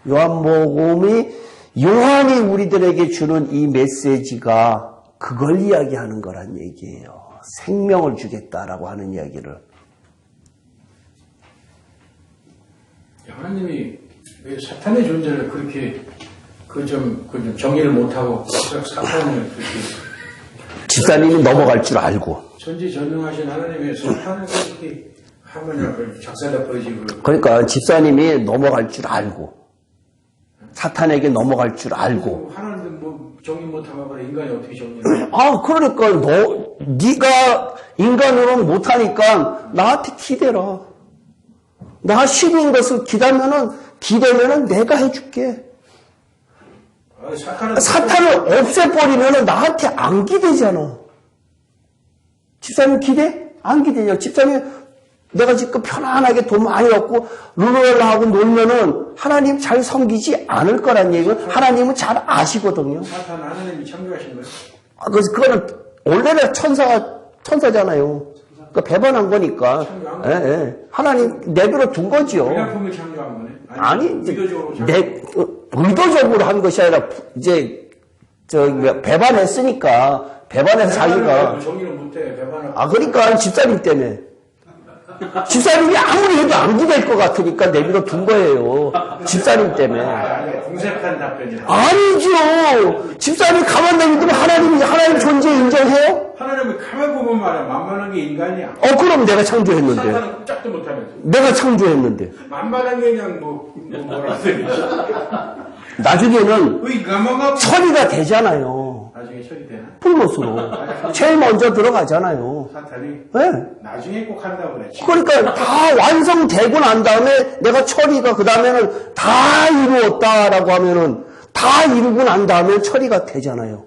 요한복음이 요한이 우리들에게 주는 이 메시지가 그걸 이야기하는 거란 얘기예요. 생명을 주겠다라고 하는 이야기를. 하나님이 왜 사탄의 존재를 그렇게 좀 정의를 못하고 사탄을 그렇게 집사님이 넘어갈 줄 알고. 전지전능하신 하나님의 사탄을 그렇게 하면 작살나 버리지. 그러니까 집사님이 넘어갈 줄 알고 사탄에게 넘어갈 줄 알고. 하나님도 뭐 정의 못하면 인간이 어떻게 정의를? 그러니까 네가 인간으로는 못하니까 나한테 기대라. 나 싫은 것을 기대면은 내가 해줄게. 사탄을 없애버리면은 나한테 안 기대잖아. 집사님 기대? 안 기대냐? 집사님 내가 지금 편안하게 돈 많이 얻고 룰루랄라하고 놀면은 하나님 잘 섬기지 않을 거란 얘기는 하나님은 잘 아시거든요. 사탄 하나님이 창조하신 거예요? 그래서 그거는 원래는 천사잖아요. 그러니까 배반한 거니까. 예. 하나님 내버려 둔 거지요. 의약품을 창조한 거네? 아니, 의도적으로 의도적으로 한 것이 아니라 이제 배반했으니까 배반해서 자기가. 정의를 못해 배반을. 그러니까 집사님 때문에. 집사님이 아무리 해도 안 기댈 것 같으니까 내버려 둔 거예요. 집사님 때문에. 궁색한 답변이야. 아니죠. 집사님이 가만 내비두면 하나님 존재 인정해요? 하나님이 가만 보면 말이야. 만만한 게 인간이야. 그럼 내가 창조했는데. 사탄은 꼼짝도 못하면서. 내가 창조했는데. 만만한 게 그냥 뭐라 하세요. 나중에는 왜 인간만 처리가 되잖아요. 나중에 처리되나? 풀못으로. 제일 먼저 들어가잖아요. 사탄이 네. 나중에 꼭 한다고 그래. 그러니까 다 완성되고 난 다음에 내가 처리가 그 다음에는 다 이루었다라고 하면은 다 이루고 난 다음에 처리가 되잖아요.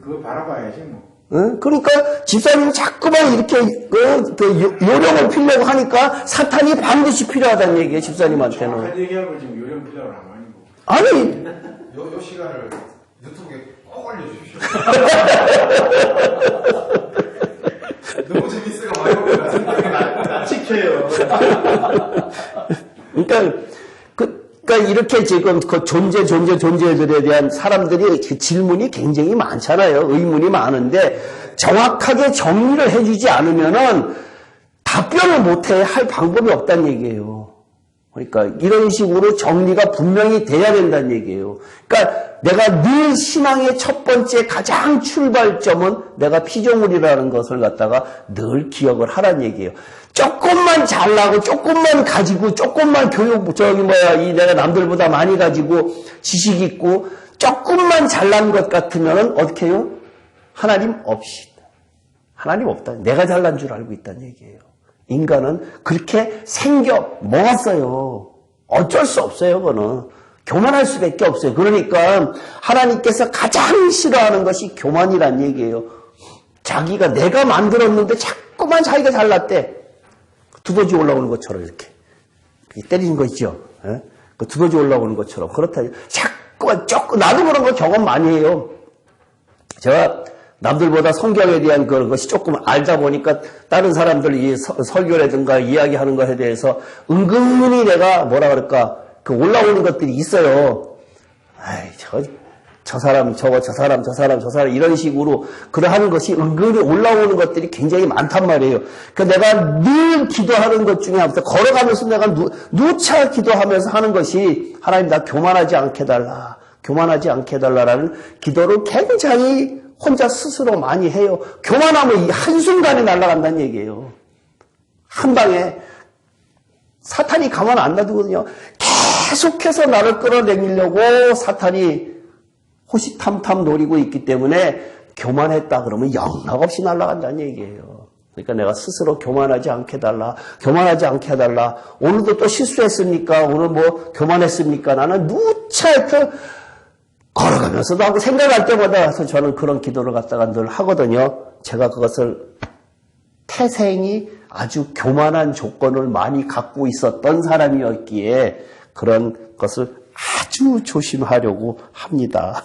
그거 바라봐야지 뭐. 네? 그러니까 집사님이 자꾸만 이렇게 요령을 피려고 하니까 사탄이 반드시 필요하다는 얘기예요. 집사님한테는. 정확한 얘기하고 지금 요령 필요한 거 아니고. 아니 요 시간을 유튜브에 꼭 올려주십시오. 너무 재밌어요. 많이 지켜요. 그러니까 이렇게 지금 그 존재들에 대한 사람들이 질문이 굉장히 많잖아요. 의문이 많은데 정확하게 정리를 해주지 않으면은 답변을 못해 할 방법이 없다는 얘기예요. 그러니까 이런 식으로 정리가 분명히 돼야 된다는 얘기예요. 그러니까 내가 늘 신앙의 첫 번째 가장 출발점은 내가 피조물이라는 것을 갖다가 늘 기억을 하라는 얘기예요. 조금만 잘나고 조금만 가지고 조금만 내가 남들보다 많이 가지고 지식 있고 조금만 잘난 것 같으면 어떻게 해요? 하나님 없다. 내가 잘난 줄 알고 있다는 얘기예요. 인간은 그렇게 생겨 먹었어요. 어쩔 수 없어요, 그거는. 교만할 수밖에 없어요. 그러니까 하나님께서 가장 싫어하는 것이 교만이란 얘기예요. 자기가 내가 만들었는데 자꾸만 자기가 잘났대. 두더지 올라오는 것처럼 이렇게 때리는 거 있죠. 예? 그 두더지 올라오는 것처럼 그렇다. 자꾸만 나도 그런 거 경험 많이 해요. 제가 남들보다 성경에 대한 것이 조금 알다 보니까 다른 사람들 설교라든가 이야기하는 것에 대해서 은근히 내가 그 올라오는 것들이 있어요. 아이, 저 사람, 저 사람, 이런 식으로, 그러한 것이 은근히 올라오는 것들이 굉장히 많단 말이에요. 그러니까 내가 늘 기도하는 것 중에 하나, 걸어가면서 내가 누차 기도하면서 하는 것이, 하나님 나 교만하지 않게 해달라. 교만하지 않게 해달라라는 기도를 굉장히 혼자 스스로 많이 해요. 교만하면 이 한순간에 날아간다는 얘기예요. 한 방에. 사탄이 가만 안 놔두거든요. 계속해서 나를 끌어내리려고 사탄이 호시탐탐 노리고 있기 때문에 교만했다 그러면 영락없이 날아간다는 얘기예요. 그러니까 내가 스스로 교만하지 않게 해달라. 교만하지 않게 해달라. 오늘도 또 실수했습니까? 오늘 뭐 교만했습니까? 나는 누차 이렇게 걸어가면서도 하고 생각할 때마다 저는 그런 기도를 갖다가 늘 하거든요. 제가 그것을 태생이 아주 교만한 조건을 많이 갖고 있었던 사람이었기에 그런 것을 아주 조심하려고 합니다.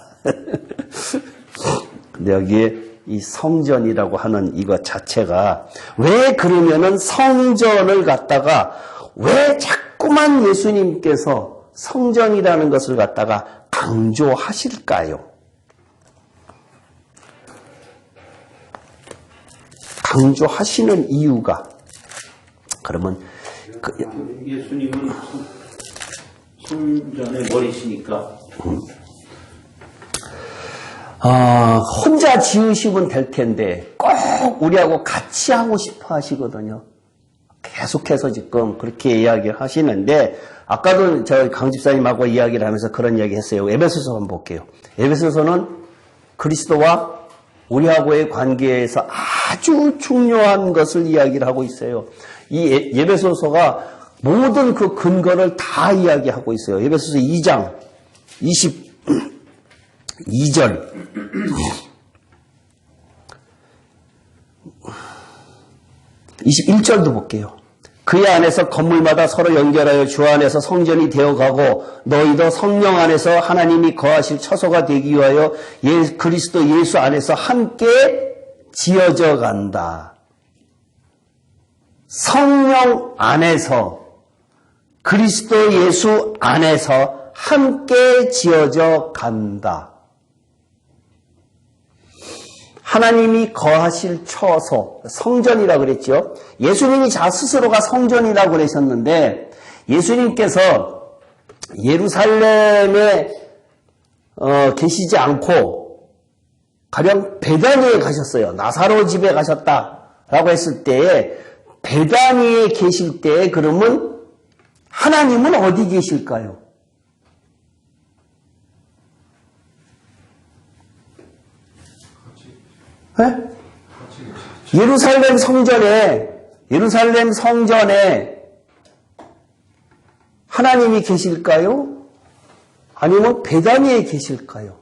근데 여기에 이 성전이라고 하는 이것 자체가 왜 그러면은 성전을 갖다가 왜 자꾸만 예수님께서 성전이라는 것을 갖다가 강조하실까요? 강조하시는 이유가 그러면 예수님은 성전의 머리시니까 혼자 지으시면 될 텐데 꼭 우리하고 같이 하고 싶어 하시거든요. 계속해서 지금 그렇게 이야기를 하시는데 아까도 저 강 집사님하고 이야기를 하면서 그런 이야기 했어요. 에베소서 한번 볼게요. 에베소서는 그리스도와 우리하고의 관계에서 아주 중요한 것을 이야기를 하고 있어요. 이 에베소서가 모든 그 근거를 다 이야기하고 있어요. 에베소서 2장 22절 21절도 볼게요. 그의 안에서 건물마다 서로 연결하여 주 안에서 성전이 되어가고 너희도 성령 안에서 하나님이 거하실 처소가 되기 위하여 그리스도 예수 안에서 함께 지어져 간다. 성령 안에서 그리스도 예수 안에서 함께 지어져 간다. 하나님이 거하실 처소, 성전이라고 그랬죠. 예수님이 자 스스로가 성전이라고 그러셨는데 예수님께서 예루살렘에 계시지 않고 가령 베다니에 가셨어요. 나사로 집에 가셨다라고 했을 때에 베다니에 계실 때에 그러면 하나님은 어디 계실까요? 네? 예루살렘 성전에 하나님이 계실까요? 아니면 베다니에 계실까요?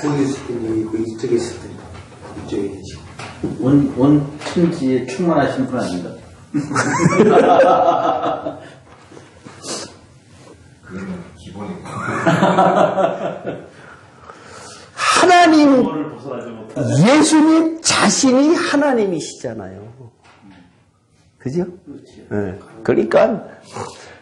거기 있을 때는 여기 있고 이쪽에 있을 때는 이쪽에 계시고 온 천지에 충만하신 분 아닌가? 그러면 기본이고. 하나님, 예수님 자신이 하나님이시잖아요. 그죠? 네. 그러니까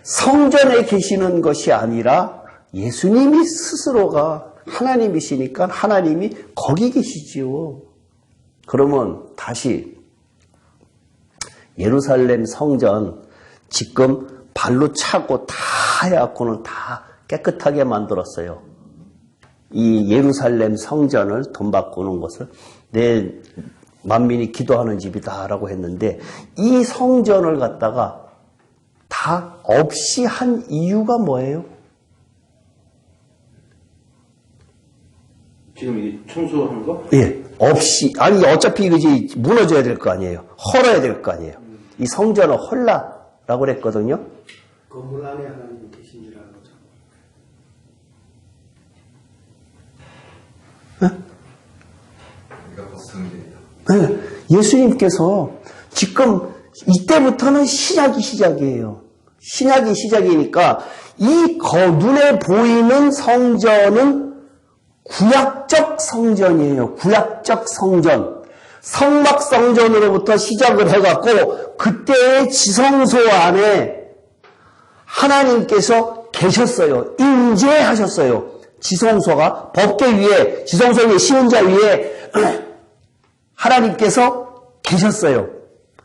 성전에 계시는 것이 아니라 예수님이 스스로가 하나님이시니까 하나님이 거기 계시지요. 그러면 다시 예루살렘 성전 지금 발로 차고 다 해갖고는 다 깨끗하게 만들었어요. 이 예루살렘 성전을 돈 바꾸는 것을 내 만민이 기도하는 집이다라고 했는데 이 성전을 갖다가 다 없이 한 이유가 뭐예요? 지금 이 청소하는 거? 예, 없이. 아니, 어차피 그지 무너져야 될 거 아니에요. 헐어야 될 거 아니에요. 이 성전은 헐라라고 그랬거든요. 건물 안에 하나님이 계신지라는 거죠. 우리가 벗은 네, 예수님께서 지금 이때부터는 시작이에요. 신약이 시작이니까 이 눈에 보이는 성전은 구약적 성전이에요. 구약적 성전. 성막성전으로부터 시작을 해갖고 그때의 지성소 안에 하나님께서 계셨어요. 임재하셨어요. 지성소가 법궤 위에, 지성소 위에, 시은자 위에 하나님께서 계셨어요.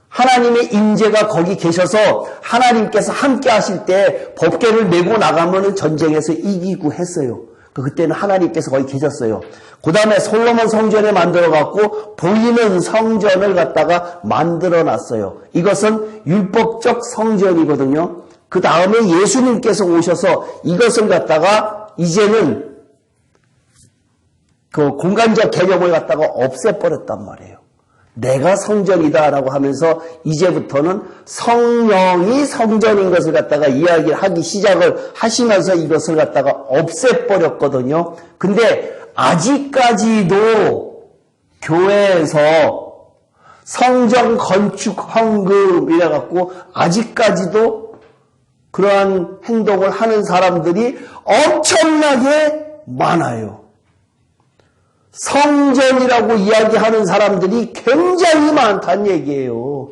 하나님의 임재가 거기 계셔서 하나님께서 함께 하실 때 법궤를 메고 나가면 전쟁에서 이기고 했어요. 그때는 하나님께서 거기 계셨어요. 그 다음에 솔로몬 성전에 만들어갖고 보이는 성전을 갖다가 만들어놨어요. 이것은 율법적 성전이거든요. 그 다음에 예수님께서 오셔서 이것을 갖다가 이제는 그 공간적 개념을 갖다가 없애버렸단 말이에요. 내가 성전이다라고 하면서 이제부터는 성령이 성전인 것을 갖다가 이야기를 하기 시작을 하시면서 이것을 갖다가 없애버렸거든요. 근데 아직까지도 교회에서 성전 건축 헌금이라 갖고 아직까지도 그러한 행동을 하는 사람들이 엄청나게 많아요. 성전이라고 이야기하는 사람들이 굉장히 많다는 얘기예요.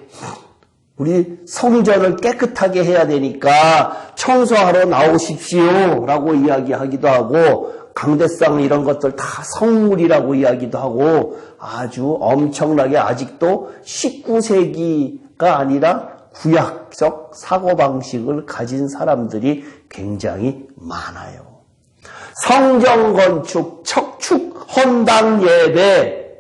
우리 성전을 깨끗하게 해야 되니까 청소하러 나오십시오 라고 이야기하기도 하고 강대상 이런 것들 다 성물이라고 이야기도 하고 아주 엄청나게 아직도 19세기가 아니라 구약적 사고방식을 가진 사람들이 굉장히 많아요. 성전 건축, 척축, 헌당 예배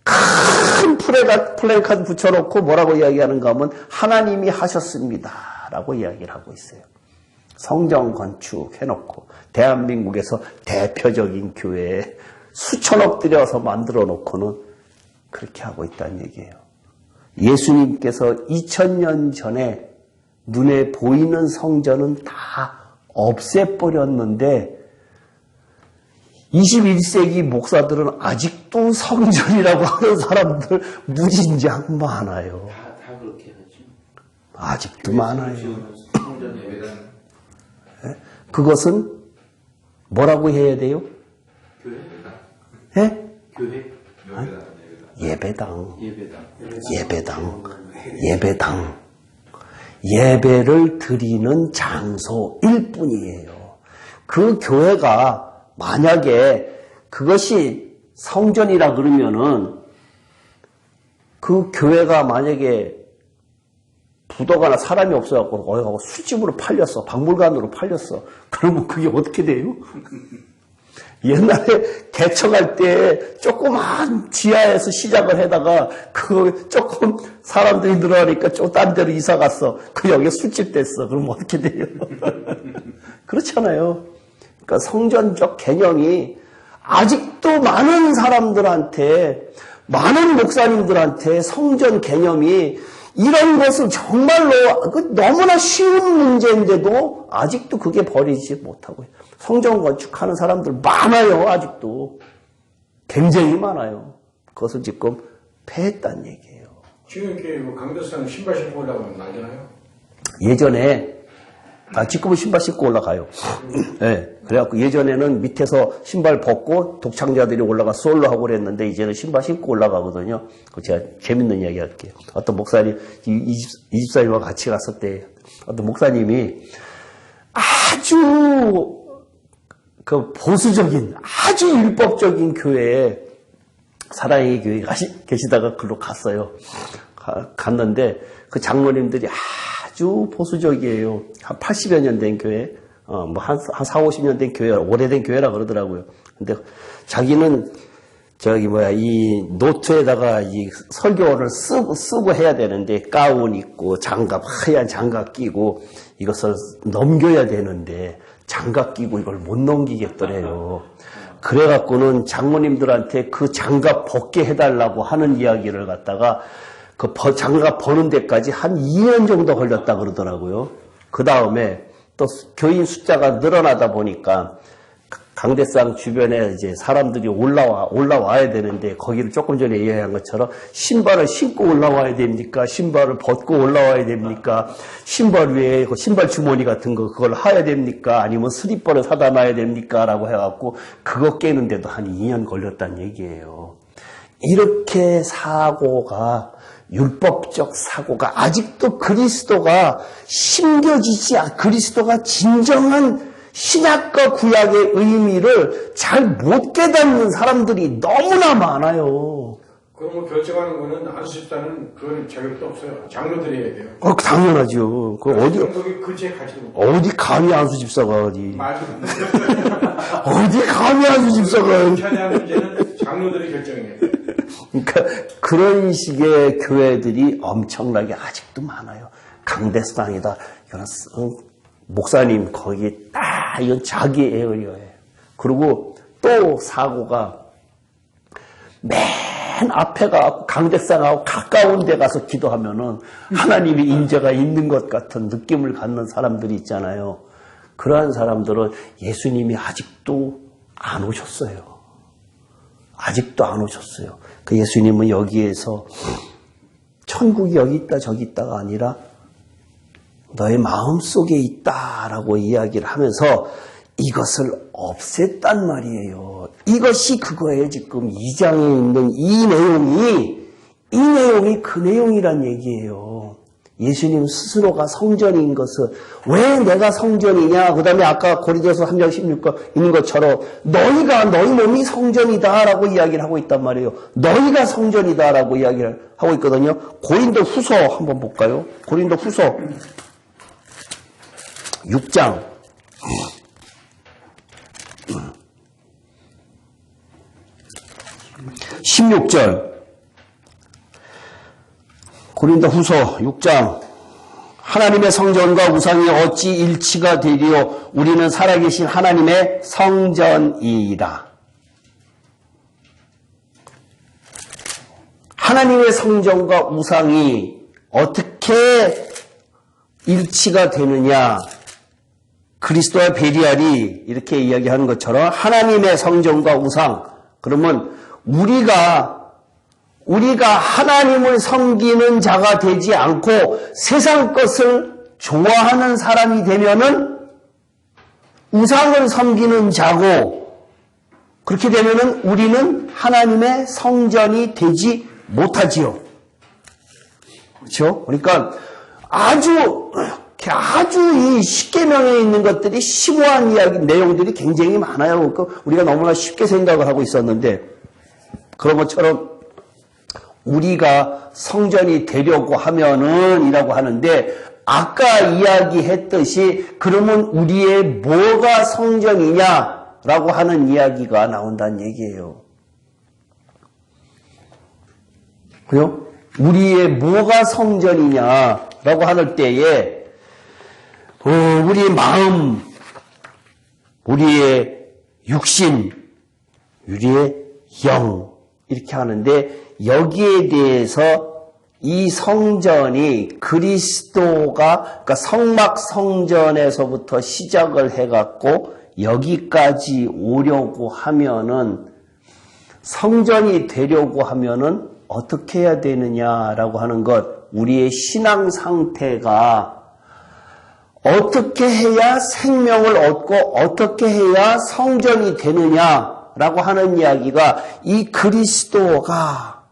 큰 플래카드 붙여놓고 뭐라고 이야기하는가 하면 하나님이 하셨습니다 라고 이야기를 하고 있어요. 성전 건축해놓고 대한민국에서 대표적인 교회에 수천억 들여서 만들어 놓고는 그렇게 하고 있다는 얘기예요. 예수님께서 2000년 전에 눈에 보이는 성전은 다 없애버렸는데 21세기 목사들은 아직도 성전이라고 하는 사람들 무진장 많아요. 다 그렇게 하죠. 아직도 많아요. 성전 예배당. 그것은 뭐라고 해야 돼요? 교회? 예? 교회? 예배당. 예배당. 예배당. 예배를 드리는 장소일 뿐이에요. 그 교회가 만약에 그것이 성전이라 그러면은 그 교회가 만약에 부도가나 사람이 없어갖고 어디 가고 술집으로 팔렸어. 박물관으로 팔렸어. 그러면 그게 어떻게 돼요? 옛날에 개척할 때 조그만 지하에서 시작을 해다가 그 조금 사람들이 늘어나니까 좀 딴 데로 이사 갔어. 그 여기 술집 됐어. 그럼 어떻게 돼요? 그렇잖아요. 그러니까 성전적 개념이 아직도 많은 사람들한테, 많은 목사님들한테 성전 개념이 이런 것은 정말로 너무나 쉬운 문제인데도 아직도 그게 버리지 못하고 있어요. 성전 건축하는 사람들 많아요. 아직도. 굉장히 많아요. 그것을 지금 폐했다는 얘기예요. 지금 이렇게 뭐 강대상 신발 신고 올라가면 난리나요? 예전에 지금은 신발 신고 올라가요. 네. 그래갖고 예전에는 밑에서 신발 벗고 독창자들이 올라가 솔로 하고 그랬는데 이제는 신발 신고 올라가거든요. 제가 재밌는 이야기 할게요. 어떤 목사님, 이집사님과 같이 갔을 때 어떤 목사님이 아주 그 보수적인, 아주 율법적인 교회에 사랑의 교회에 계시다가 글로 갔어요. 갔는데 그 장로님들이 아주 보수적이에요. 한 80여 년 된 교회, 한 4, 50년 된 교회, 오래된 교회라 그러더라고요. 근데 자기는 이 노트에다가 이 설교를 쓰고 해야 되는데 가운 입고 장갑, 하얀 장갑 끼고 이것을 넘겨야 되는데 장갑 끼고 이걸 못 넘기겠더래요. 그래갖고는 장모님들한테 그 장갑 벗게 해달라고 하는 이야기를 갖다가 그 장갑 버는 데까지 한 2년 정도 걸렸다 그러더라고요. 그 다음에 또 교인 숫자가 늘어나다 보니까 강대상 주변에 이제 사람들이 올라와야 되는데 거기를 조금 전에 이야기한 것처럼 신발을 신고 올라와야 됩니까? 신발을 벗고 올라와야 됩니까? 신발 위에 신발 주머니 같은 거 그걸 해야 됩니까? 아니면 슬리퍼를 사다 놔야 됩니까? 라고 해갖고 그거 깨는데도 한 2년 걸렸다는 얘기예요. 이렇게 사고가 율법적 사고가 아직도 그리스도가 심겨지지 않, 그리스도가 진정한 신약과 구약의 의미를 잘 못 깨닫는 사람들이 너무나 많아요. 그런 거 결정하는 거는 안수집사는 그건 자격도 없어요. 장로들이 해야 돼요. 당연하죠. 그 장로들이 그제 가지고 어디 감히 안수 집사가 어디 말도 안 돼. 어디 감히 안수 집사가 찬양 문제는 장로들이 결정해야 돼. 그러니까 그런 식의 교회들이 엄청나게 아직도 많아요. 강대상이다. 이거는 목사님 거기 딱 이건 자기 에어리어예요. 그리고 또 사고가 맨 앞에 가고 강대상하고 가까운 데 가서 기도하면은 하나님의 인재가 있는 것 같은 느낌을 갖는 사람들이 있잖아요. 그러한 사람들은 예수님이 아직도 안 오셨어요. 아직도 안 오셨어요. 그 예수님은 여기에서 천국이 여기 있다 저기 있다가 아니라 너의 마음속에 있다라고 이야기를 하면서 이것을 없앴단 말이에요. 이것이 그거예요. 지금 2장에 있는 이 내용이 그 내용이란 얘기예요. 예수님 스스로가 성전인 것은 왜 내가 성전이냐? 그 다음에 아까 고린도서 3장 16절 있는 것처럼 너희 몸이 성전이다라고 이야기를 하고 있단 말이에요. 너희가 성전이다라고 이야기를 하고 있거든요. 고린도 후서 한번 볼까요? 고린도 후서 6장 16절 고린도 후서 6장 하나님의 성전과 우상이 어찌 일치가 되리요 우리는 살아계신 하나님의 성전이라. 하나님의 성전과 우상이 어떻게 일치가 되느냐. 그리스도와 베리알이 이렇게 이야기하는 것처럼 하나님의 성전과 우상, 그러면 우리가 하나님을 섬기는 자가 되지 않고 세상 것을 좋아하는 사람이 되면은 우상을 섬기는 자고, 그렇게 되면은 우리는 하나님의 성전이 되지 못하지요. 그렇죠? 그러니까 아주 이 십계명에 있는 것들이 심오한 이야기, 내용들이 굉장히 많아요. 그러니까 우리가 너무나 쉽게 생각을 하고 있었는데, 그런 것처럼 우리가 성전이 되려고 하면은 이라고 하는데, 아까 이야기했듯이 그러면 우리의 뭐가 성전이냐라고 하는 이야기가 나온다는 얘기예요. 그죠? 우리의 뭐가 성전이냐라고 하는 때에 우리의 마음, 우리의 육신, 우리의 영 이렇게 하는데, 여기에 대해서 이 성전이 그리스도가, 그러니까 성막 성전에서부터 시작을 해갖고 여기까지 오려고 하면은, 성전이 되려고 하면은 어떻게 해야 되느냐라고 하는 것, 우리의 신앙 상태가 어떻게 해야 생명을 얻고 어떻게 해야 성전이 되느냐라고 하는 이야기가 이 그리스도가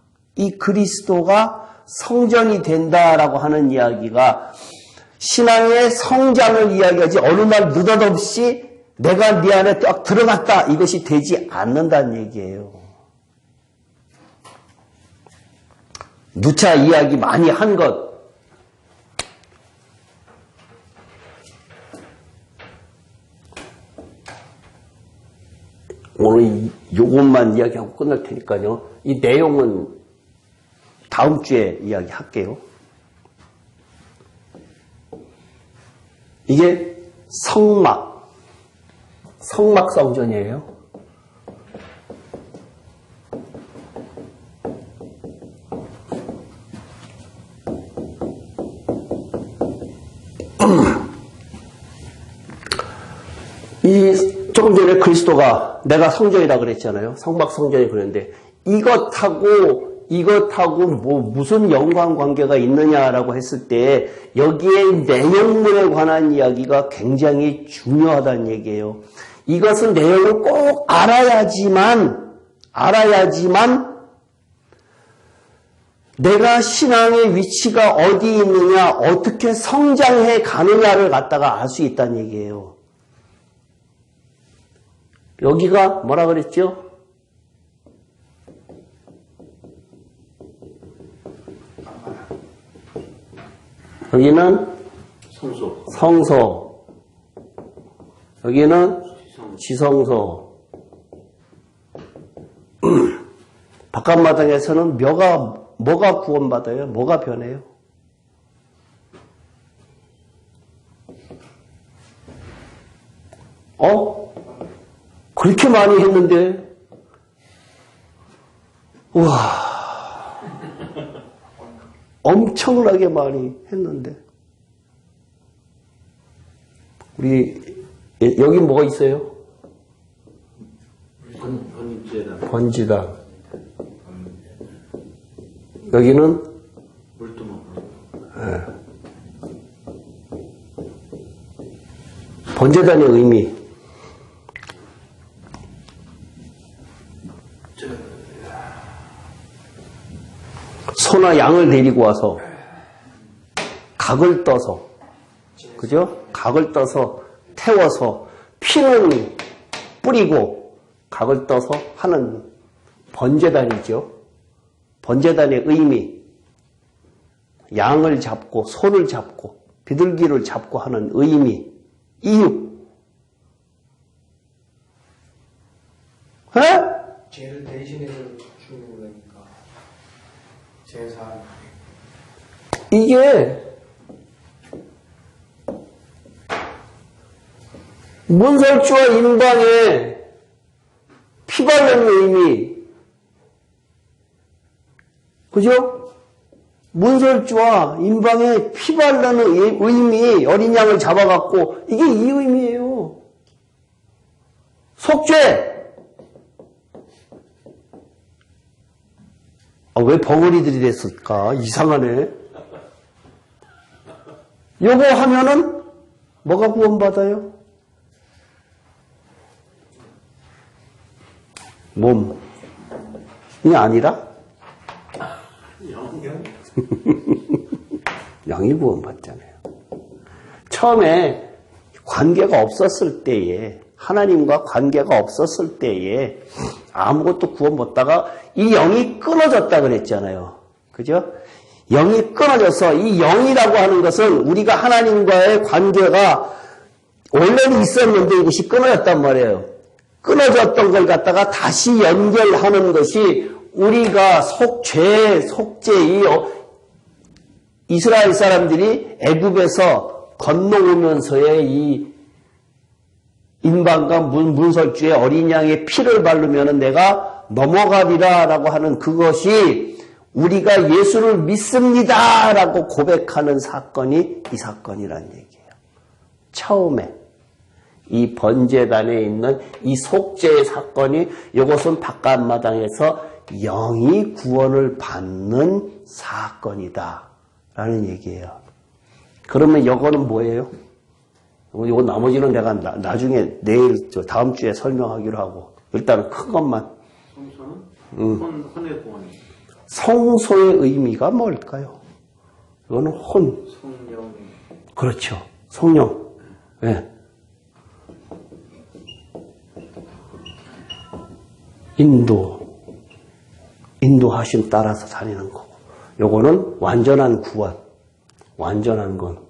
성전이 된다라고 하는 이야기가 신앙의 성장을 이야기하지, 어느 날 느닷없이 내가 네 안에 딱 들어갔다 이것이 되지 않는다는 얘기예요. 누차 이야기 많이 한 것, 오늘 요것만 이야기하고 끝날 테니까요. 이 내용은 다음 주에 이야기할게요. 이게 성막 성전이에요. 조금 전에 그리스도가 내가 성전이라 그랬잖아요. 성막 성전이 그랬는데 이것하고 뭐 무슨 연관관계가 있느냐라고 했을 때 여기에 내용물에 관한 이야기가 굉장히 중요하다는 얘기예요. 이것은 내용을 꼭 알아야지만 내가 신앙의 위치가 어디 있느냐, 어떻게 성장해 가느냐를 갖다가 알 수 있다는 얘기예요. 여기가 뭐라 그랬죠? 여기는 성소, 여기는 지성소. 바깥마당에서는 뭐가 구원받아요? 뭐가 변해요? 그렇게 많이 했는데, 우와, 엄청나게 많이 했는데, 여기 뭐가 있어요? 번지당. 여기는 번제단의 의미. 소나 양을 데리고 와서 각을 떠서, 그죠? 각을 떠서 태워서 피는 뿌리고 각을 떠서 하는 번제단이죠. 번제단의 의미. 양을 잡고 소를 잡고 비둘기를 잡고 하는 의미, 이유. 죄를 대신해서 주는 거니까 제사. 이게 문설주와 인방의 피 바르는 의미, 그죠? 문설주와 인방의 피 바르는 의미, 어린 양을 잡아갖고, 이게 이 의미예요. 속죄. 왜 벙어리들이 됐을까? 이상하네. 요거 하면은 뭐가 구원받아요? 몸이 아니라 영이 구원받잖아요. 처음에 관계가 없었을 때에, 하나님과 관계가 없었을 때에 아무것도 구원 못다가 이 영이 끊어졌다 그랬잖아요. 그죠? 영이 끊어져서, 이 영이라고 하는 것은 우리가 하나님과의 관계가 원래는 있었는데 이것이 끊어졌단 말이에요. 끊어졌던 걸 갖다가 다시 연결하는 것이 우리가 속죄, 이 이스라엘 사람들이 애굽에서 건너오면서의 이 인방과 문설주의 어린 양의 피를 바르면 내가 넘어가리라라고 하는 그것이 우리가 예수를 믿습니다라고 고백하는 사건이 이 사건이라는 얘기예요. 처음에 이 번제단에 있는 이 속죄의 사건이, 이것은 바깥마당에서 영이 구원을 받는 사건이다 라는 얘기예요. 그러면 이거는 뭐예요? 이거 나머지는 내가 나중에 내일 다음 주에 설명하기로 하고, 일단은 큰 것만. 성소는 혼의 구원. 성소의 의미가 뭘까요? 이거는 혼. 성령. 그렇죠. 성령. 네. 인도하심 따라서 다니는 거고. 요거는 완전한 구원. 완전한 건.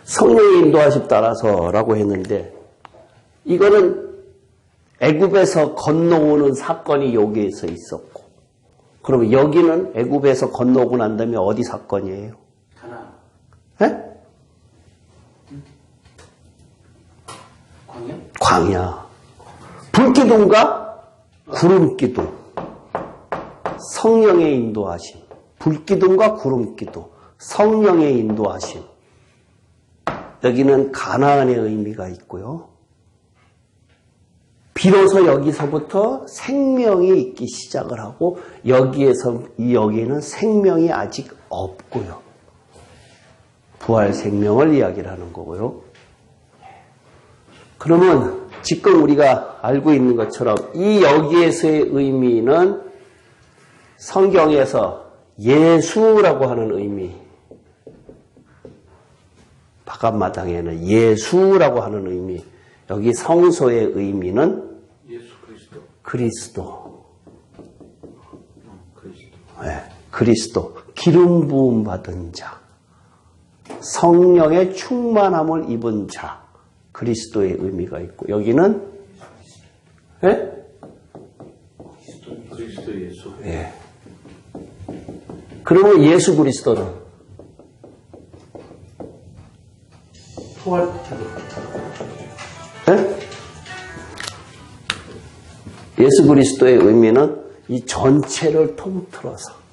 성령의 인도하심 따라서라고 했는데, 이거는 애굽에서 건너오는 사건이 여기에서 있었고, 그러면 여기는 애굽에서 건너오고 난 다음에 어디 사건이에요? 가나. 네? 광야. 불기둥과 구름기둥. 성령의 인도하심. 불기둥과 구름기둥. 성령의 인도하심. 여기는 가나안의 의미가 있고요. 비로소 여기서부터 생명이 있기 시작을 하고, 여기에는 생명이 아직 없고요. 부활 생명을 이야기를 하는 거고요. 그러면 지금 우리가 알고 있는 것처럼 이 여기에서의 의미는 성경에서 예수라고 하는 의미, 바깥마당에는 예수라고 하는 의미, 여기 성소의 의미는 예수 그리스도. 그리스도. 그리스도. 네, 그리스도. 기름 부음 받은 자. 성령의 충만함을 입은 자. 그리스도의 의미가 있고, 여기는, 예? 그리스도 예수. 예. 그러면 예수 그리스도는 예? 예수 그리스도의 의미는 이 전체를 통틀어서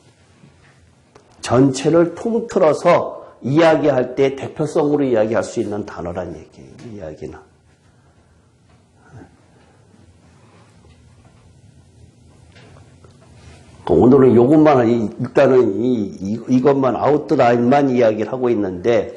이야기할 때 대표성으로 이야기할 수 있는 단어란 얘기예요. 이 이야기는. 오늘은 요것만, 일단은 이것만 아웃라인만 이야기를 하고 있는데,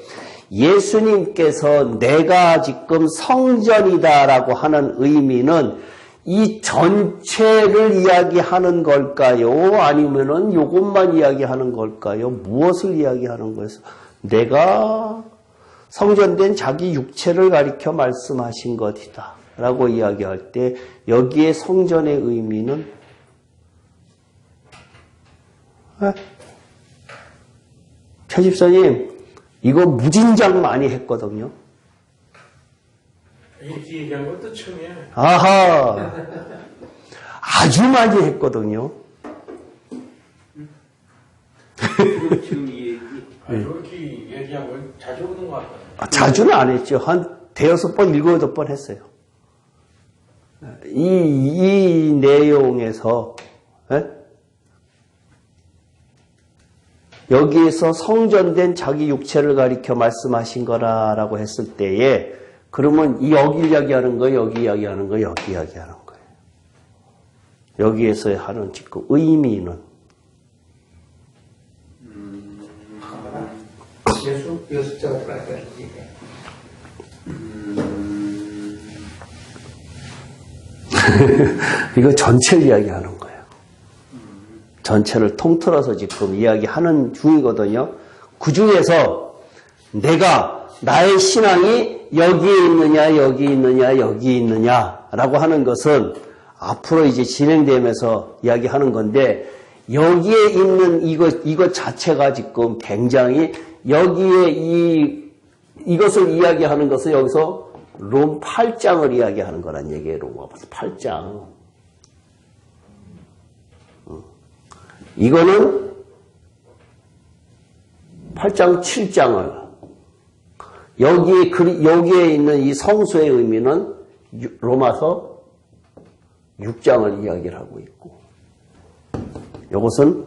예수님께서 내가 지금 성전이다라고 하는 의미는 이 전체를 이야기하는 걸까요? 아니면은 요것만 이야기하는 걸까요? 무엇을 이야기하는 거예요? 내가 성전된 자기 육체를 가리켜 말씀하신 것이다 라고 이야기할 때 여기에 성전의 의미는 최 집사님 이거 무진장 많이 했거든요. 이렇게 얘기한 것도 처음이야. 아하, 아주 많이 했거든요. 지금 이 얘기. 이렇게 얘기한 걸 자주 오는 것 같아요. 자주는 안 했죠. 한 대여섯 번, 일곱, 여덟 번 했어요. 이 내용에서, 여기에서 성전된 자기 육체를 가리켜 말씀하신 거라고 했을 때에, 그러면 여기 이야기하는 거, 여기 이야기하는 거, 여기 이야기하는 거예요. 여기에서 하는 지금 의미는 예수 자가 들어가야 되지. 이거 전체를 이야기하는 거예요. 전체를 통틀어서 지금 이야기하는 중이거든요. 그 중에서 내가 나의 신앙이 여기에 있느냐, 여기 있느냐, 여기 있느냐라고 하는 것은 앞으로 이제 진행되면서 이야기하는 건데 여기에 있는 이것 자체가 지금 굉장히 여기에 이것을 이야기하는 것은 여기서 롬 8장을 이야기하는 거란 얘기예요. 롬 8장. 이거는 8장, 7장을 여기에 있는 이 성소의 의미는 로마서 6장을 이야기를 하고 있고 이것은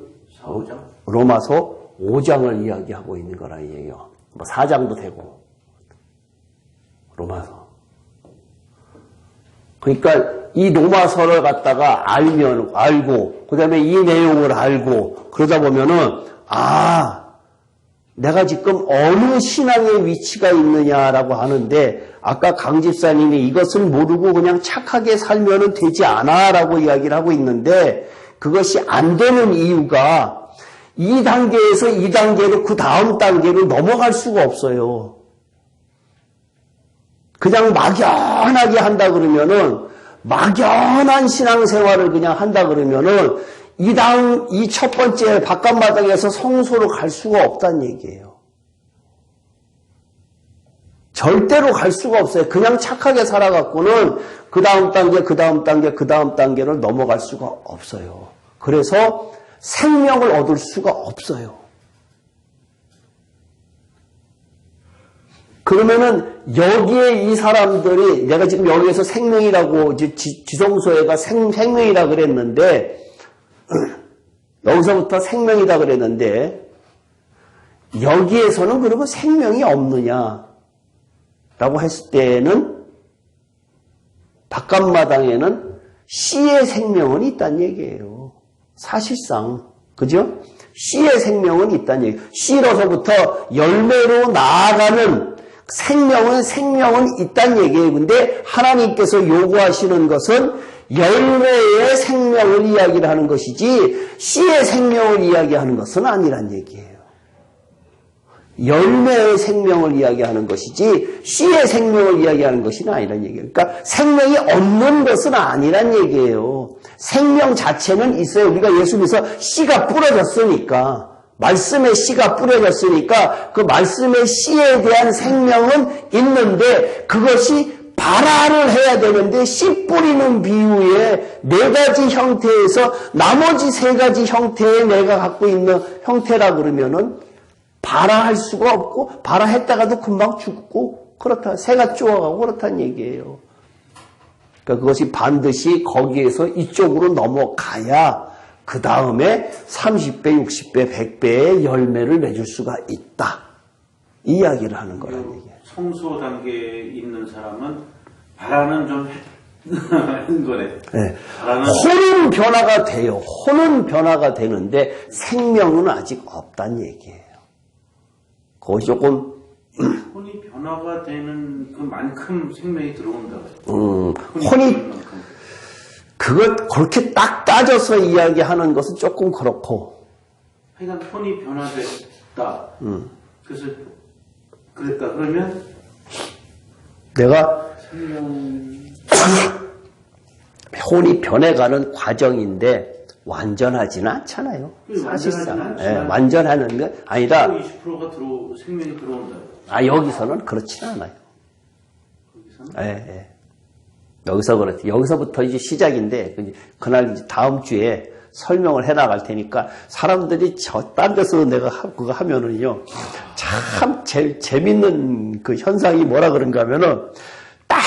로마서 5장을 이야기하고 있는 거란 얘기예요. 뭐 4장도 되고 로마서. 그러니까 이 로마서를 갖다가 알고 그다음에 이 내용을 알고 그러다 보면은 내가 지금 어느 신앙의 위치가 있느냐라고 하는데 아까 강 집사님이 이것을 모르고 그냥 착하게 살면은 되지 않아라고 이야기를 하고 있는데 그것이 안 되는 이유가 이 단계에서 이 단계로 그 다음 단계로 넘어갈 수가 없어요. 그냥 막연하게 한다 그러면은 막연한 신앙생활을 그냥 한다 그러면은 이 첫 번째 바깥마당에서 성소로 갈 수가 없다는 얘기예요. 절대로 갈 수가 없어요. 그냥 착하게 살아갖고는 그 다음 단계, 그 다음 단계, 그 다음 단계를 넘어갈 수가 없어요. 그래서 생명을 얻을 수가 없어요. 그러면은 여기에 이 사람들이 내가 지금 여기에서 생명이라고 지성소에가 생명이라 그랬는데 여기서부터 생명이다 그랬는데 여기에서는 그러면 생명이 없느냐라고 했을 때는 바깥마당에는 씨의 생명은 있다는 얘기예요. 사실상 그죠? 씨의 생명은 있다는 얘기예요. 씨로서부터 열매로 나아가는 생명은 있다는 얘기예요. 근데 하나님께서 요구하시는 것은 열매의 생명을 이야기를 하는 것이지 씨의 생명을 이야기하는 것은 아니란 얘기예요. 열매의 생명을 이야기하는 것이지 씨의 생명을 이야기하는 것이 아니란 얘기예요. 그러니까 생명이 없는 것은 아니란 얘기예요. 생명 자체는 있어요. 우리가 예수 믿어서 씨가 뿌려졌으니까, 말씀의 씨가 뿌려졌으니까 그 말씀의 씨에 대한 생명은 있는데 그것이 발화를 해야 되는데 씨 뿌리는 비유에 4가지 형태에서 나머지 3가지 형태의 내가 갖고 있는 형태라 그러면은 발화할 수가 없고 발화했다가도 금방 죽고 그렇다. 새가 쪼아가고 그렇다는 얘기예요. 그러니까 그것이 반드시 거기에서 이쪽으로 넘어가야 그 다음에 30배, 60배, 100배의 열매를 맺을 수가 있다. 이 이야기를 하는 거란 얘기예요. 성소 단계에 있는 사람은 발화는 좀 하는 거네. 네. 발화는 혼은 변화가 돼요. 혼은 변화가 되는데 생명은 아직 없다는 얘기예요. 그것이 조금 혼이 변화가 되는 그만큼 생명이 들어온다고요. 혼이 그걸 그렇게 딱 따져서 이야기하는 것은 조금 그렇고. 하여간 혼이 변화됐다. 그래서 그랬다. 그러면 내가 생명 혼이 변해가는 과정인데 완전하지는 않잖아요. 사실상. 완전하는 게 아니라 20%가 생명이 들어온다. 여기서는 그렇지는 않아요. 거기서는? 여기서 그렇지. 여기서부터 이제 시작인데 그날 이제 다음 주에 설명을 해나갈 테니까 사람들이 딴 데서 내가 그거 하면은요 참 재밌는 그 현상이 뭐라 그런가 하면은 딱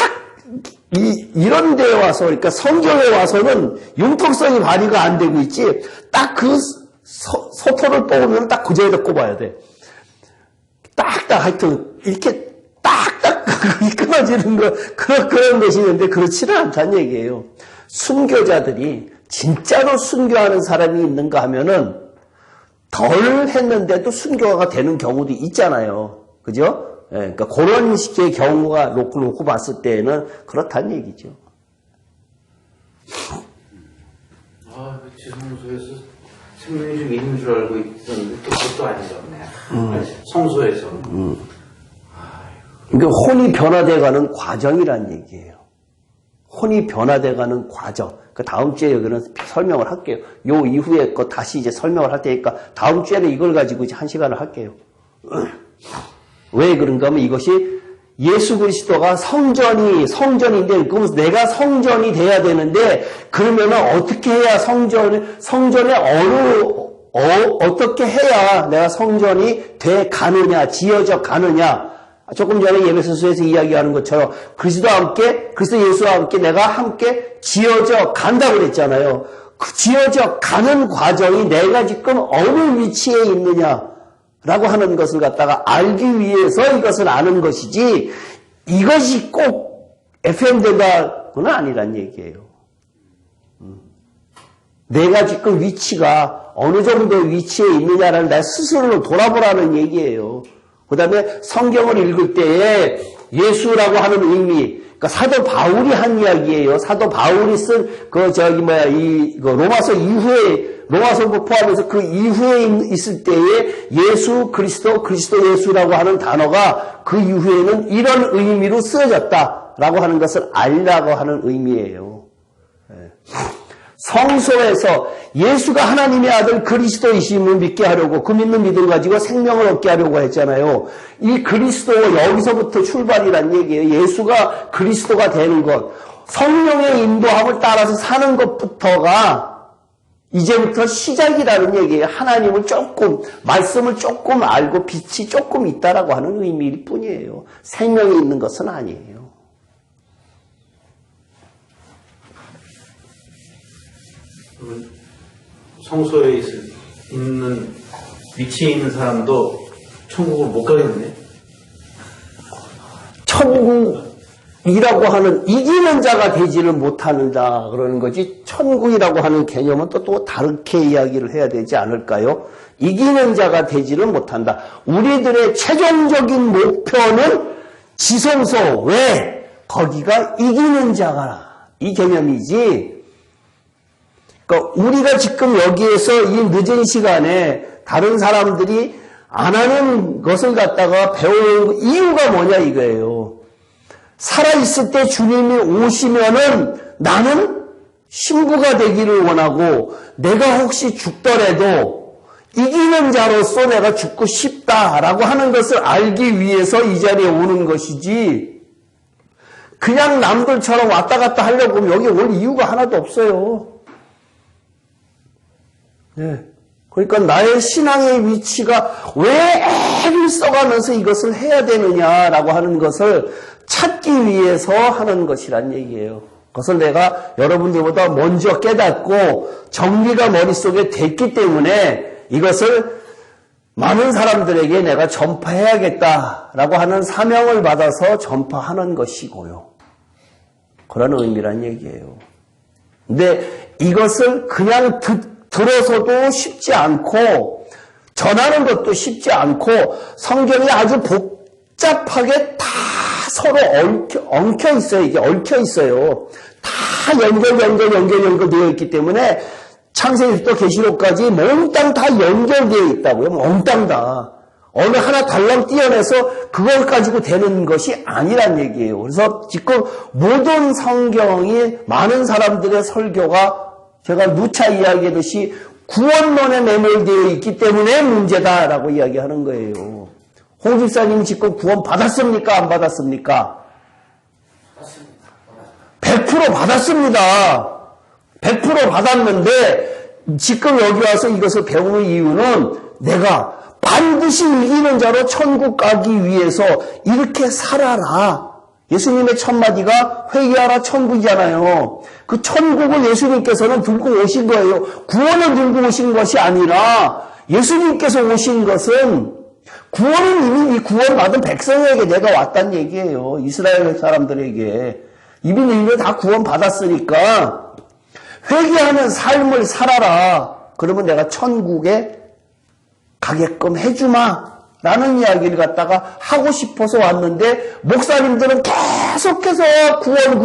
이런 데에 와서, 그러니까 성경에 와서는 융통성이 발휘가 안 되고 있지, 딱 그 소토를 뽑으면 딱 그 자리에다 꼽아야 돼. 딱딱 하여튼, 이렇게 딱딱 끊어지는 거, 그런 것이 있는데, 그렇지는 않다는 얘기예요. 순교자들이, 진짜로 순교하는 사람이 있는가 하면은, 덜 했는데도 순교가 되는 경우도 있잖아요. 그죠? 그러니까 그런 식의 경우가 놓고 봤을 때는 그렇다는 얘기죠. 지성소에서 생명이 좀 있는 줄 알고 있었는데 또 그것도 아니잖아요. 성소에서. 그러니까 혼이 변화돼가는 과정이란 얘기예요. 혼이 변화돼가는 과정. 그 다음 주에 여기는 설명을 할게요. 요 이후에 거 다시 이제 설명을 할 테니까 다음 주에는 이걸 가지고 이제 1시간을 할게요. 왜 그런가 하면 이것이 예수 그리스도가 성전인데 그러면서 내가 성전이 돼야 되는데 그러면은 어떻게 해야 성전에 어떻게 해야 내가 성전이 돼 가느냐, 지어져 가느냐. 조금 전에 예배소서에서 이야기하는 것처럼 그리스도 예수와 함께 내가 함께 지어져 간다고 그랬잖아요. 그 지어져 가는 과정이 내가 지금 어느 위치에 있느냐 라고 하는 것을 갖다가 알기 위해서 이것을 아는 것이지 이것이 꼭 FM대가는 아니란 얘기예요. 내가 지금 위치가 어느 정도 위치에 있느냐를 내 스스로를 돌아보라는 얘기예요. 그 다음에 성경을 읽을 때에 예수라고 하는 의미, 그러니까 사도 바울이 한 이야기예요. 사도 바울이 쓴 로마서 이후에, 로마서 포함해서 그 이후에 있을 때에 예수 그리스도 예수라고 하는 단어가 그 이후에는 이런 의미로 쓰여졌다라고 하는 것을 알라고 하는 의미예요. 성소에서 예수가 하나님의 아들 그리스도이심을 믿게 하려고 그 믿는 믿음 가지고 생명을 얻게 하려고 했잖아요. 이 그리스도가 여기서부터 출발이란 얘기예요. 예수가 그리스도가 되는 것, 성령의 인도함을 따라서 사는 것부터가 이제부터 시작이라는 얘기예요. 하나님을 말씀을 조금 알고 빛이 조금 있다라고 하는 의미일 뿐이에요. 생명이 있는 것은 아니에요. 성소에 있는 위치에 있는 사람도 천국을 못 가겠네. 천국이라고 하는 이기는 자가 되지를 못한다 그러는 거지 천국이라고 하는 개념은 또 다르게 이야기를 해야 되지 않을까요? 이기는 자가 되지를 못한다. 우리들의 최종적인 목표는 지성소. 왜? 거기가 이기는 자가 이 개념이지. 그러니까 우리가 지금 여기에서 이 늦은 시간에 다른 사람들이 안 하는 것을 갖다가 배우는 이유가 뭐냐 이거예요. 살아있을 때 주님이 오시면은 나는 신부가 되기를 원하고 내가 혹시 죽더라도 이기는 자로서 내가 죽고 싶다라고 하는 것을 알기 위해서 이 자리에 오는 것이지 그냥 남들처럼 왔다 갔다 하려고 하면 여기 올 이유가 하나도 없어요. 네. 그러니까 나의 신앙의 위치가 왜 애를 써가면서 이것을 해야 되느냐라고 하는 것을 찾기 위해서 하는 것이란 얘기예요. 그것을 내가 여러분들보다 먼저 깨닫고 정리가 머릿속에 됐기 때문에 이것을 많은 사람들에게 내가 전파해야겠다라고 하는 사명을 받아서 전파하는 것이고요. 그런 의미란 얘기예요. 근데 이것을 그냥 들어서도 쉽지 않고 전하는 것도 쉽지 않고 성경이 아주 복잡하게 다 서로 엉켜 있어요. 이게 얽혀 있어요. 다 연결되어 있기 때문에 창세기부터 계시록까지 몽땅 다 연결되어 있다고요. 몽땅 다. 어느 하나 달랑 띄어내서 그걸 가지고 되는 것이 아니란 얘기예요. 그래서 지금 모든 성경이 많은 사람들의 설교가 제가 누차 이야기하듯이 구원론에 매몰되어 있기 때문에 문제다라고 이야기하는 거예요. 홍 집사님 지금 구원 받았습니까? 안 받았습니까? 100% 받았습니다. 100% 받았는데 지금 여기 와서 이것을 배우는 이유는 내가 반드시 이기는 자로 천국 가기 위해서 이렇게 살아라. 예수님의 첫 마디가 회개하라 천국이잖아요. 그 천국을 예수님께서는 들고 오신 거예요. 구원을 들고 오신 것이 아니라 예수님께서 오신 것은 구원은 이미 이 구원받은 백성에게 내가 왔다는 얘기예요. 이스라엘 사람들에게. 이미 다 구원받았으니까 회개하는 삶을 살아라. 그러면 내가 천국에 가게끔 해주마. 라는 이야기를 갖다가 하고 싶어서 왔는데 목사님들은 계속해서 구원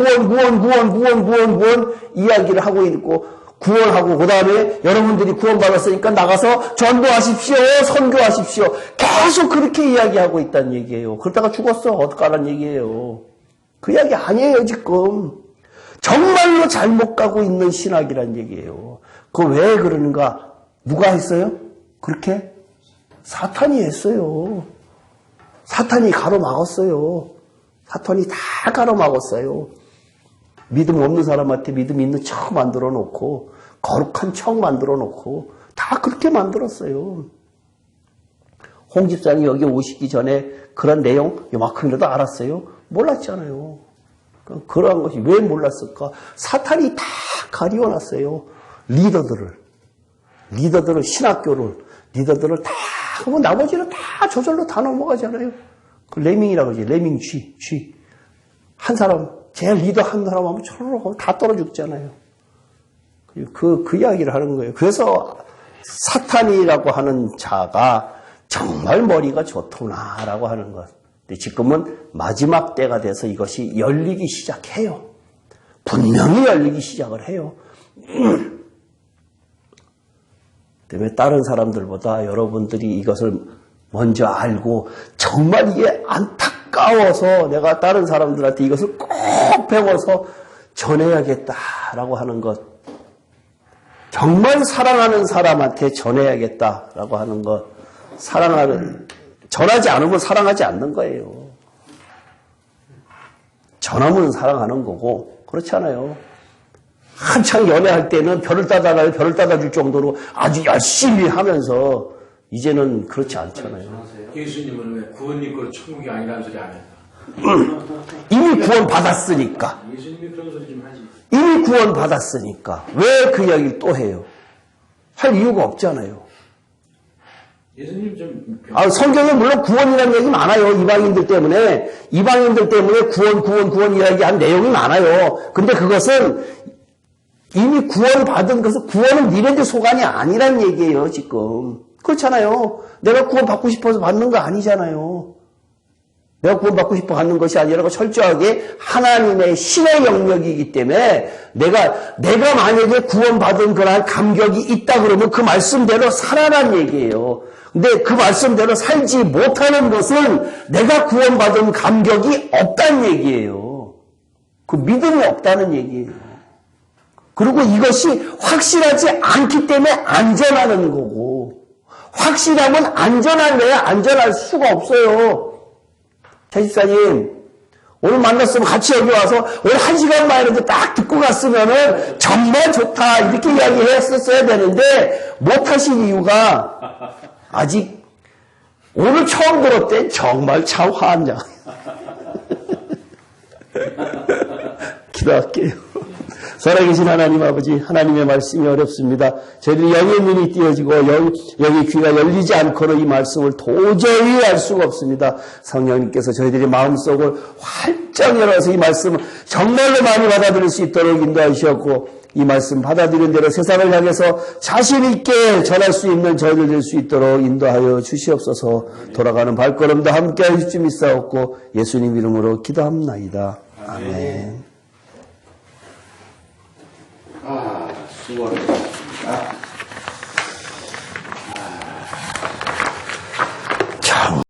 이야기를 하고 있고 구원하고 그 다음에 여러분들이 구원받았으니까 나가서 전도하십시오. 선교하십시오. 계속 그렇게 이야기하고 있다는 얘기예요. 그러다가 죽었어. 어떡하란 얘기예요. 그 이야기 아니에요 지금. 정말로 잘못 가고 있는 신학이란 얘기예요. 그거 왜 그러는가? 누가 했어요? 그렇게? 사탄이 했어요. 사탄이 가로막았어요. 사탄이 다 가로막았어요. 믿음 없는 사람한테 믿음 있는 척 만들어 놓고 거룩한 척 만들어 놓고 다 그렇게 만들었어요. 홍 집사님 여기 오시기 전에 그런 내용 요만큼이라도 알았어요? 몰랐잖아요. 그러한 것이 왜 몰랐을까? 사탄이 다 가리워놨어요. 리더들을 신학교를 리더들을 다 하고 나머지는 다 저절로 다 넘어가잖아요. 그 레밍이라고 하지. 레밍 쥐. 한 사람, 제일 리더 한 사람 하면 저절로 다 떨어 죽잖아요. 그 이야기를 하는 거예요. 그래서 사탄이라고 하는 자가 정말 머리가 좋구나라고 하는 것. 근데 지금은 마지막 때가 돼서 이것이 열리기 시작해요. 분명히 열리기 시작을 해요. 때문에 다른 사람들보다 여러분들이 이것을 먼저 알고 정말 이게 안타까워서 내가 다른 사람들한테 이것을 꼭 배워서 전해야겠다라고 하는 것. 정말 사랑하는 사람한테 전해야겠다라고 하는 것. 전하지 않으면 사랑하지 않는 거예요. 전하면 사랑하는 거고 그렇잖아요. 한창 연애할 때는 별을 따다줄 정도로 아주 열심히 하면서 이제는 그렇지 않잖아요. 예수님은 왜 구원 이끌어 천국이 아니라는 소리 안 했나? 이미 구원 받았으니까. 예수님이 그런 소리 좀 하지. 이미 구원 받았으니까 왜 그 이야기를 또 해요? 할 이유가 없잖아요. 예수님 좀 성경에 물론 구원이라는 얘기 많아요. 이방인들 때문에 구원 이야기한 내용이 많아요. 근데 그것은 이미 구원받은 것은 구원은 니네들 소관이 아니란 얘기예요, 지금. 그렇잖아요. 내가 구원 받고 싶어서 받는 거 아니잖아요. 내가 구원받고 싶어 하는 것이 아니라 철저하게 하나님의 신의 영역이기 때문에 내가 만약에 구원받은 그러한 감격이 있다 그러면 그 말씀대로 살아란 얘기예요. 근데 그 말씀대로 살지 못하는 것은 내가 구원받은 감격이 없다는 얘기예요. 그 믿음이 없다는 얘기예요. 그리고 이것이 확실하지 않기 때문에 안전하는 거고, 확실하면 안전할래야 안전할 수가 없어요. 태집사님, 오늘 만났으면 같이 여기 와서 오늘 1시간만 이렇게 딱 듣고 갔으면은 정말 좋다 이렇게 이야기했었어야 되는데 못하신 이유가 아직 오늘 처음 들었대. 정말 참 환장. 기도할게요. 살아계신 하나님 아버지, 하나님의 말씀이 어렵습니다. 저희들이 영의 눈이 띄어지고 영의 귀가 열리지 않고는 이 말씀을 도저히 알 수가 없습니다. 성령님께서 저희들의 마음속을 활짝 열어서 이 말씀을 정말로 많이 받아들일 수 있도록 인도하셨고, 이 말씀 받아들인 대로 세상을 향해서 자신 있게 전할 수 있는 저희들 될 수 있도록 인도하여 주시옵소서. 돌아가는 발걸음도 함께 하여 주시옵소서. 예수님 이름으로 기도합나이다. 아멘.